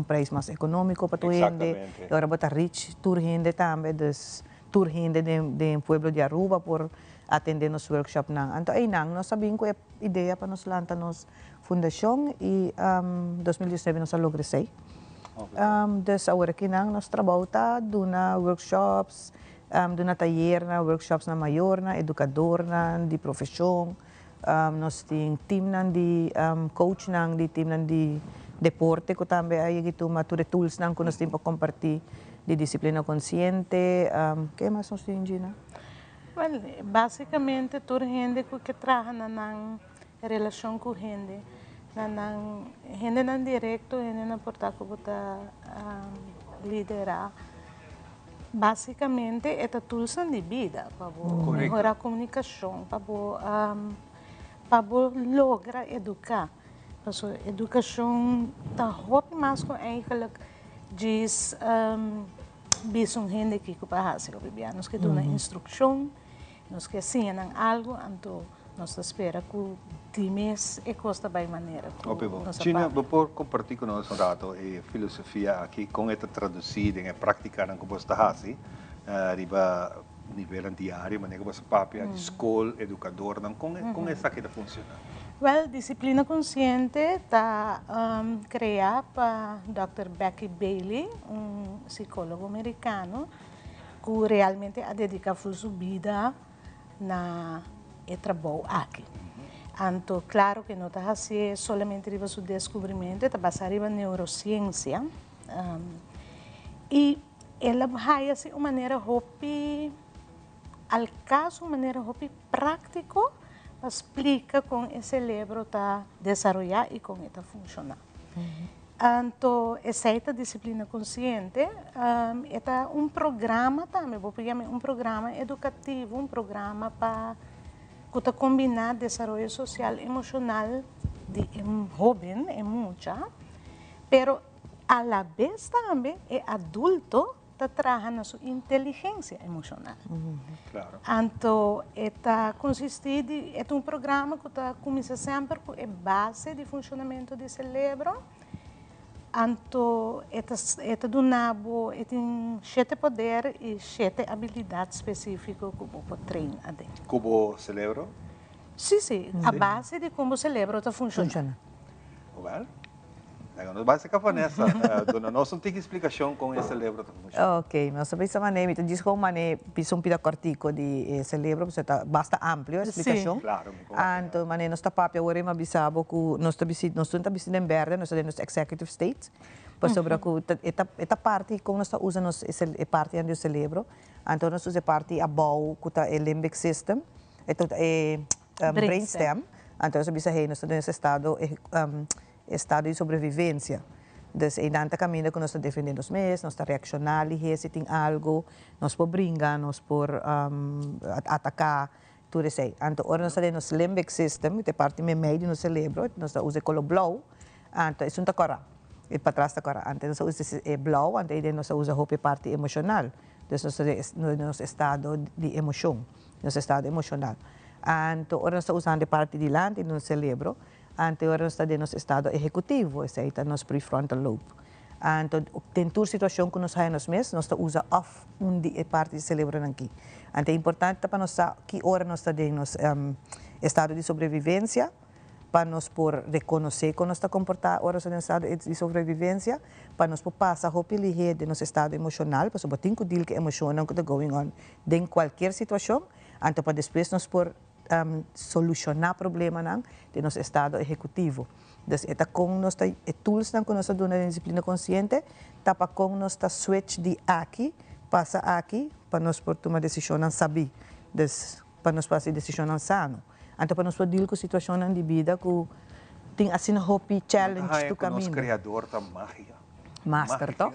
preço mais econômico para tu gente, agora botar rich, tour gente também, tour gente de pueblo de Aruba por atender nos workshop então aí nós sabemos que a ideia para nós lançar nos fundação e 2019 nós logramos Dus agora kinang nos trabalho tá duna workshops, duna taller na workshops na maior na educador na di profissão, nós tem team na di coach na di team na di deporte ko também aí gitu mature tools na ko nós tem para compartilhar de disciplina consciente, que mais nós tem Gina? Well, basicamente toda gente que trabalha na relação com gente, gente não direto, gente não porta como tá liderar. Basicamente é tools de vida para melhorar a comunicação, para lograr educar. Porque a educação está muito mais com eigenlijk diz bisong gente que para fazer o nós que dão instrução, nós que ensinam algo, então nós espera que de mês e custa bem maneira. Gina, vou compartilhar conosco um rato a filosofia aqui com esta traduzida e praticar na como está assim, riba nível diário, mas como papia, escola, educador, com essa que funciona. Well, disciplina consciente está criada por Dr. Becky Bailey, psicólogo americano, que realmente ha dedicado sua vida na trabalho aqui. Então, claro que não está assim somente riba seu descobrimento, está basado riba neurociência. E ela vai assim uma maneira hopi, al caso, uma maneira hopi prático, explica como o cérebro está desenvolvido e como está funcionando. Então, essa disciplina consciente é programa também, vou pegar programa educativo, programa para combinar desenvolvimento social e emocional de jovem, é muita, pero a la vez também é adulto está trabalhando na sua inteligência emocional. Claro. Então, consiste é programa que começa sempre com a base de funcionamento do cérebro. Então, do nabo, tem 7 poderes e 7 habilidades específicas que você treinar. Como o cérebro? Sim, a base de como o cérebro está funcionando. Well, nós vamos ficar nessa. Dona, nós não temos explicação com esse cérebro. Ok, nós precisamos maneira, diz como maneira, pisa pida cortico de cérebro, porque está basta amplo a explicação. Claro. Então, maneira nós está papel agora é bisabo que nós está visitando em verde, nós temos executive state, por sobre que esta parte como nós está usando é parte do cérebro, então nós usamos parte abaixo que está o limbic system, é brainstem, então nós bisa nós estamos nesse estado de sobrevivência. Então, é tanta caminho que nós estamos defendendo os meses, nós estamos reaccionando, se tem algo, nós podemos brincar, nós podemos atacar, tudo isso. Então, nós temos o limbic system, que é parte meio do cérebro, nós usamos o color blau, então, isso não está correto. E para trás está correto. Então, nós usamos o blau, então, nós usamos a parte emocional. Então, nós estamos no estado de emoção, nosso estado emocional. Então, nós estamos usando a parte de lá do cérebro, Então, nós estamos no estado executivo, esse é o nosso prefrontal lobe. Então, tem toda situação que nós temos nós usamos off parte do cérebro aqui. Então, é importante para nós saber que hora nós estamos no estado de sobrevivência, para nós por reconhecer como nós estamos comportando, hora no estado de sobrevivência, para nós passar a habilidade de nosso estado emocional, para nós ter que deal com emoções que estão going on em qualquer situação, então, para depois nós por solucionar problema de nosso estado executivo. Então, com nós tools que nós estamos na disciplina consciente, para com nós switch de aqui, passa aqui, para nós por tomar decisão saber, para nós fazer decisão sano. Então, para nós poder com situação de vida que tem assim hopi challenge do caminho. Nós criador da magia. Master, toh?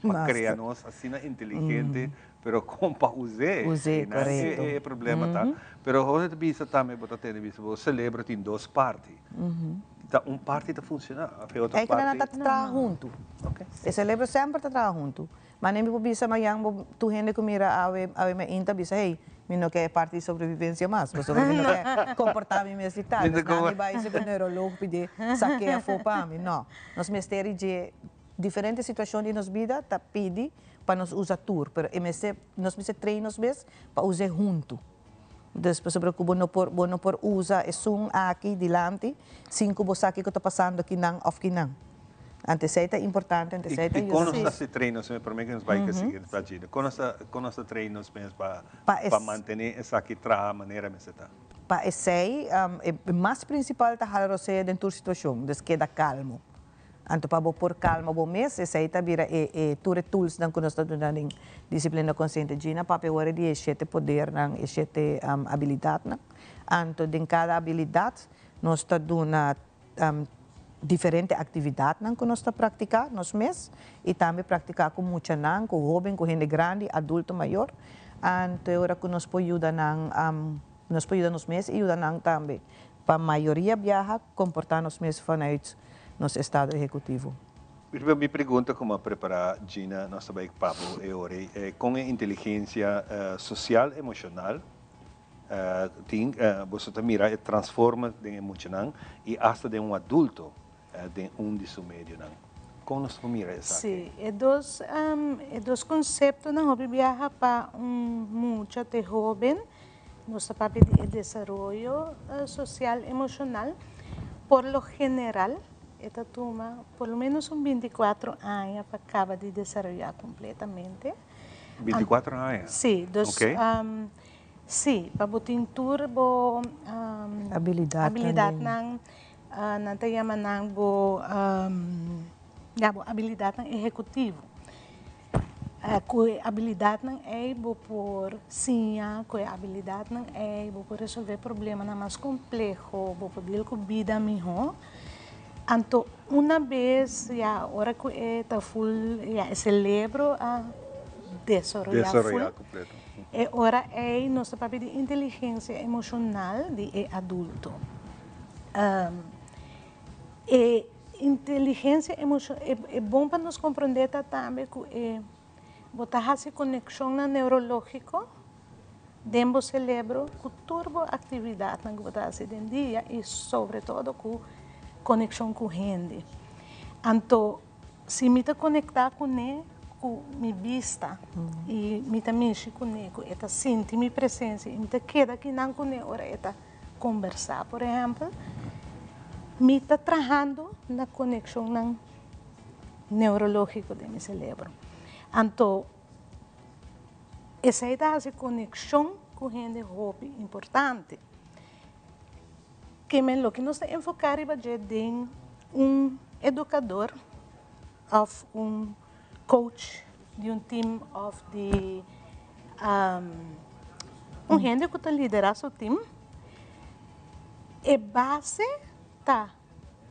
Para criar nós assim inteligente, pero como para usar, correto. É problema, tá? Pero quando a bisa também bota ter bisa, o cérebro tem duas partes. Parte está funcionando, a outra parte. É que não está junto. O cérebro sempre está junto. Mas nem por bisa mayang tu gente que mira a me inta bisa hey, não quer parte de sobrevivência mais, mas não quer comportar-me mais e tal. Não vai ser o neurologo pedir saqueia para mim, não. Nós mistérios de diferentes situações de nossa vida tá pedi para nós usar tour, pero nós precisamos treinar mesmo para usar junto. Depois sobre que não por usar é aqui delante, 5 você aqui que está passando aqui não off aqui não. Antes é importante, antes é E quando se treina, se me permite que nos vai seguir, Gina, quando se treina para manter essa aqui tra maneira me está. Para esse é mais principal tá halar você dentro da situação, des queda calmo. Anto para por calma bom mês, esse aí tá vira tudo tools dan quando está dando disciplina consciente Gina, para pegar de sete poder nan sete habilidade nan. Anto de cada habilidade nós está dando diferente atividade que nós está praticar nos mês e também praticar com muita nan, com jovem, com gente grande, adulto maior. Então agora que nos pode ajudar nos pode ajudar nos mês e ajudar nan também. Para a maioria viaja comportar nos mês vanuit nosso estado executivo. Minha pergunta como preparar Gina nossa baik Pablo com a inteligência social emocional você mira transforma de emocional e hasta de adulto de de seu meio não como nós mira essa sim é dois conceitos não hobby viaja para muita de jovem nossa parte de desenvolvimento social emocional por lo general esta turma por lo menos 24 anos para acabar de desenvolver completamente 24 anos sim sim para botar turbo habilidade nang nanti yaman nang bo habilidade nang executivo com habilidade nang bo por sinha com habilidade nang bo por resolver problema na mais complexo bo por deal com vida melhor anto uma vez hora que tá full celebro a desenvolver completo é hora nossa papel de inteligência emocional de adulto e inteligência emocional é bom para nos compreender também que botar essa conexão na neurológico dentro do cérebro com turbo atividade que botar assim dentro dia e sobretudo com conexão com gente então se me tá conectar com ele com minha vista e me tá mexer com ele com esta sentir minha presença e me tá queda aqui não com ele ora esta conversar por exemplo me está trabalhando na conexão neurológica do meu cérebro. Então, essa conexão com gente é importante. Que o que nós enfocar é de educador, ou coach, de team, de gente que está liderando seu time. É base tá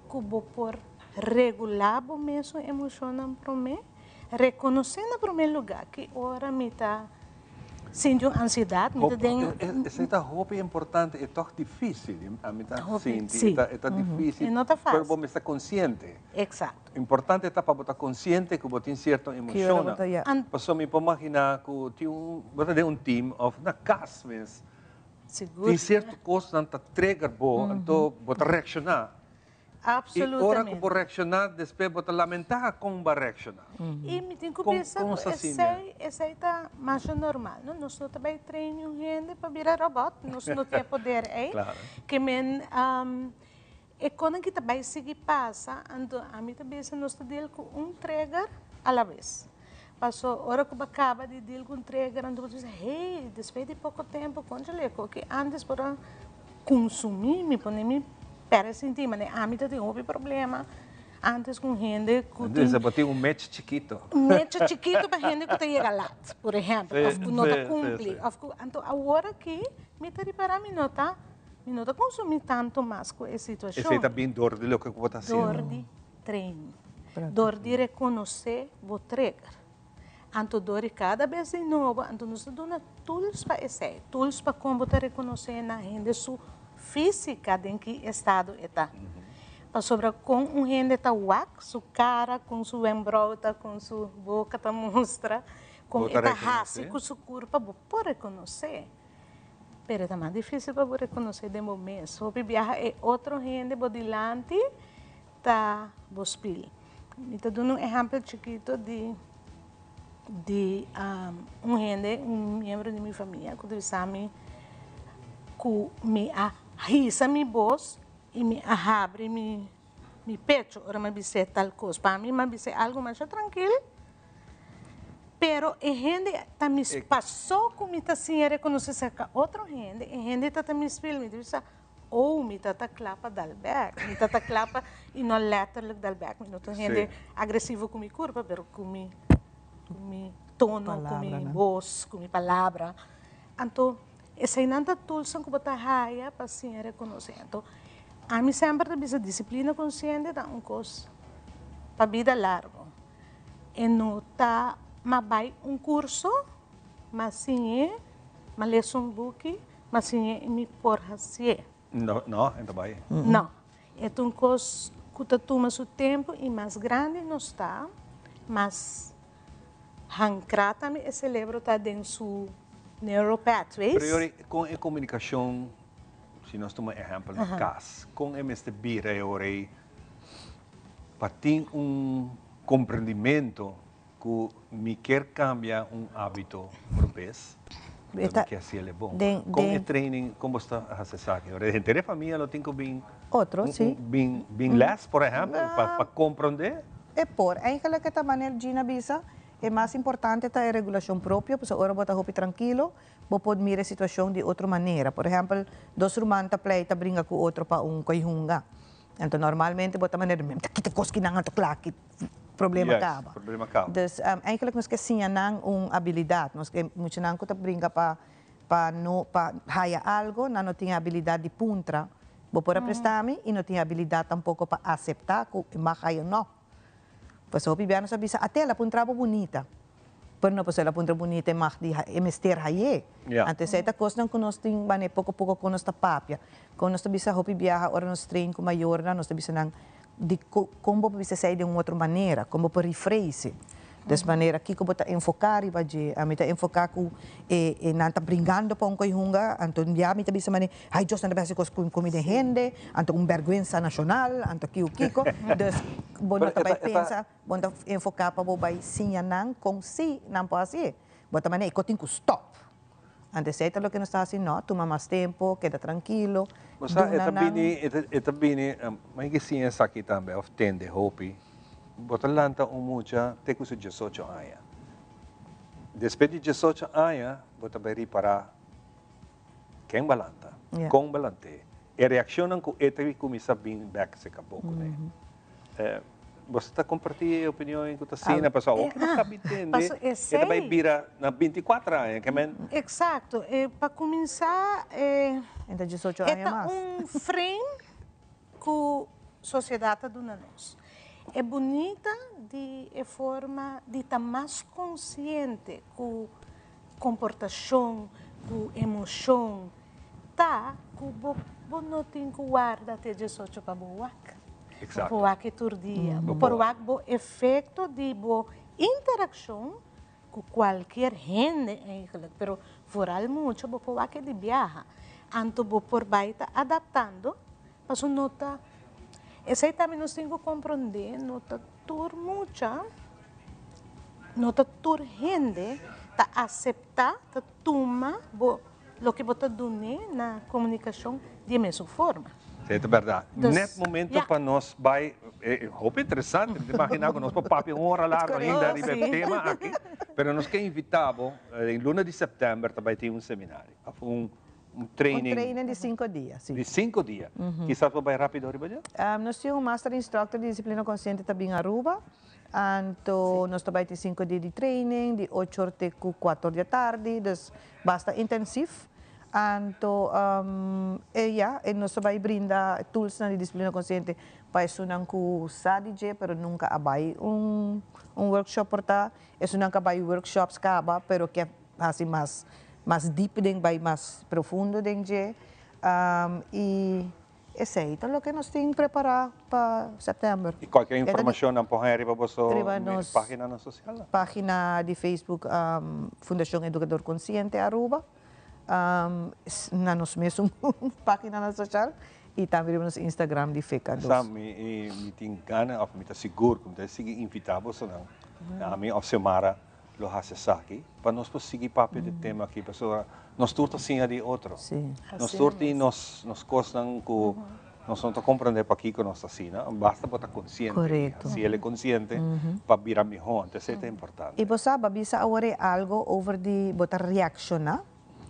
cubo por regular o mesmo emocional para mim reconhecer no primeiro lugar que ora me tá sentindo ansiedade me tá essa roupa é importante é tão difícil a mim tá sim é difícil não tá fácil para você estar consciente exato importante é tá para estar consciente que você tem certa emoção para me imaginar que tem um team of na casa mesmo seguro. Tem certo coisa que trigger então você reaccionar. Absolutamente. E ora que você reaccionar, depois você lamentar como vai reaccionar. E me tem que pensar que esse está mais normal. Nós não também treinamos gente para virar robô. Nós não temos poder. Claro. Que é quando que também seguir passa, então a mim também nós temos com trigger à vez. Passou hora que acaba de deal com trigger, então você diz, hey, depois de pouco tempo, congelei, que antes para consumir, me põe para sentir, mas a mim tem um problema. Antes com gente que tem... Você um match chiquito. Match chiquito para gente que chega lá, por exemplo, que não está cumpre. Então agora que me está para mim não tá consumir tanto mais com essa situação. Esse está bem dor de lo que você está fazendo. Dor de treino, dor de reconhecer o trigger. Anto dori cada vez de novo, anto nós damos tools para esse, tools para como você reconhecer na gente sua física em que estado está. Para sobre com gente está wax, sua cara, com sua embrota, com sua boca está mostra, com esta raça, com sua curva, para reconhecer. Pero é mais difícil para reconhecer de momento. Sobre viajar é outro gente por delante, tá bospil. Então dando exemplo chiquito de um membro de minha família que sabe que me arrisa minha voz e me abre minha mi pecho, ahora me dice tal cosa. Para mí me dice algo más tranquilo. Pero en gente también pasó con mi señora conoce cerca otro gente, en gente también film, me dice, oh, mi tata clapa dal back, mi tata clapa y no letterlijk dal back, mi no gente agresivo con mi curva, pero con mi tono, Palabra, con mi ¿no? voz, con mi palabra. Entonces, esa inanta tulsa que bota haya para señora conocer. Entonces, a mí siempre me dice disciplina consciente da un cosa para vida largo. E não tá vai um curso, mas sim mas lê um book, mas sim me porra se. No, então vai. Não, é um curso que toma seu tempo e mais grande não está, mas ancrar também esse cérebro está dentro do neuropathways. Priori, com a comunicação, se nós tomamos exemplo no caso, com este bira ore, para ter compreendimento que me quer cambiar hábito por vez, que assim é bom. Com o training, como está a fazer isso? A gente de família não tem que bem Outro, sim. bem less, por exemplo, para compreender. É por, eigenlijk que esta maneira de visa é mais importante a regulação própria, porque agora você está tranquilo, você pode mirar a situação de outra maneira. Por exemplo, dois romantas pleita brinca com outro para coihunga. Então, normalmente, você maneira mesmo, kita koski na nga to klaki, problema acaba. Problema acaba. Dus, eigenlijk nós que sim, nang habilidade, nós que muito nang ko brinca para haya algo, não tem habilidade de puntra, você pode prestar-me e não tem habilidade tampouco para aceitar que makaya não. Pues o pibiano sabi sa até ela puntra bonita. Pero não pues ela puntra bonita e mag di emester haye. Antes esta coisa não nós tem bane pouco com nós papia. Com nós bisa hopi viaja ora nós train com maior nós bisa nang de como bisa sair de uma outra maneira, como para rephrase. Dessa maneira aqui que bota enfocar e baje, a mita enfocar com nanta brincando para coihunga, então já mita bisa mane, ai Deus não base com comida rende, então vergonha nacional, então kiko. Dus bona também pensa, bona enfocar para bobai sim nang com si não pode ser. Bota mane eu tenho que stop. Antes é lo que nós está assim, não, toma mais tempo, queda tranquilo. Mas é também, mas que sim essa aqui também, ofende hopi. Botalanta mucha te kusu 18 anos. Depois de 18 anos, bota beri para quem balanta, com balante. E reaccionam com ete começa bem back se acabou né. Você está compartilhando opiniões com a Sina, pessoal, o que não sabe entender? Ele vai virar na 24 anos, que men? Exato, para começar, ainda 18 anos mais. Frame que a sociedade do nós. É bonita de forma de estar mais consciente com comportação, com emoção, tá? Que você não tem que guardar até 18 para boa. Exato. Boa que todo dia. Por o efeito de boa interação com qualquer gente, pero foral muito, boa que de viaja. Anto por baita adaptando, para nota. Essa aí também nós temos que compreender, nota tur mucha, nota tur gente, ta aceitar, ta toma, lo que você dune na comunicação de mesma forma. É verdade. Nesse momento para nós vai, é interessante, imaginar que nós podemos hora larga ainda de tema aqui, mas nós que invitamos em luna de setembro também tem seminário, training. Training de 5 dias. Sim. De 5 dias. Quizás vai rápido arriba já? Nós temos Master Instructor de Disciplina Consciente também em Aruba. Então, nós também temos 5 dias de training, de 8 horas até 4 da tarde, dus basta intensivo. Então, nós também brinda tools de disciplina consciente para isso não que sadije, pero nunca abai workshop porta, isso nunca abai workshops caba, pero que assim mais deep mais profundo dentro e esse é então o que nós temos preparado para setembro. E qualquer informação não pode arriba para a página na social? Página de Facebook Fundação Educador Consciente Aruba, na nossa mesma página na social e também no Instagram de FECA. Me tem gana, ou me está seguro, como está seguir invitados não? A mim of semana lo hace aqui para nós seguir papo de tema aqui, pessoal. Nós turta sim de outro. Sim. Nós turta e nós costam com Nós não compreender para aqui que nós assina, basta para estar consciente. Correto. Se ele é consciente, para virar melhor, então isso é importante. E você sabe, bisa agora algo over de botar reaccionar.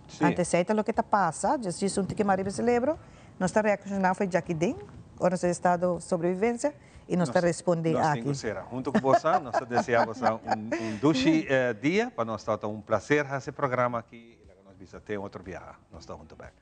Sim. Antes de o que está passa, just um que marido celebro, nós está reaccionando foi Jackie Ding, ou nosso estado de sobrevivência, e nós está respondendo aqui. Junto com você, nós desejamos doce dia, para nós estar um prazer esse programa aqui, e nós visitamos outro viagem. Nós estamos juntos back.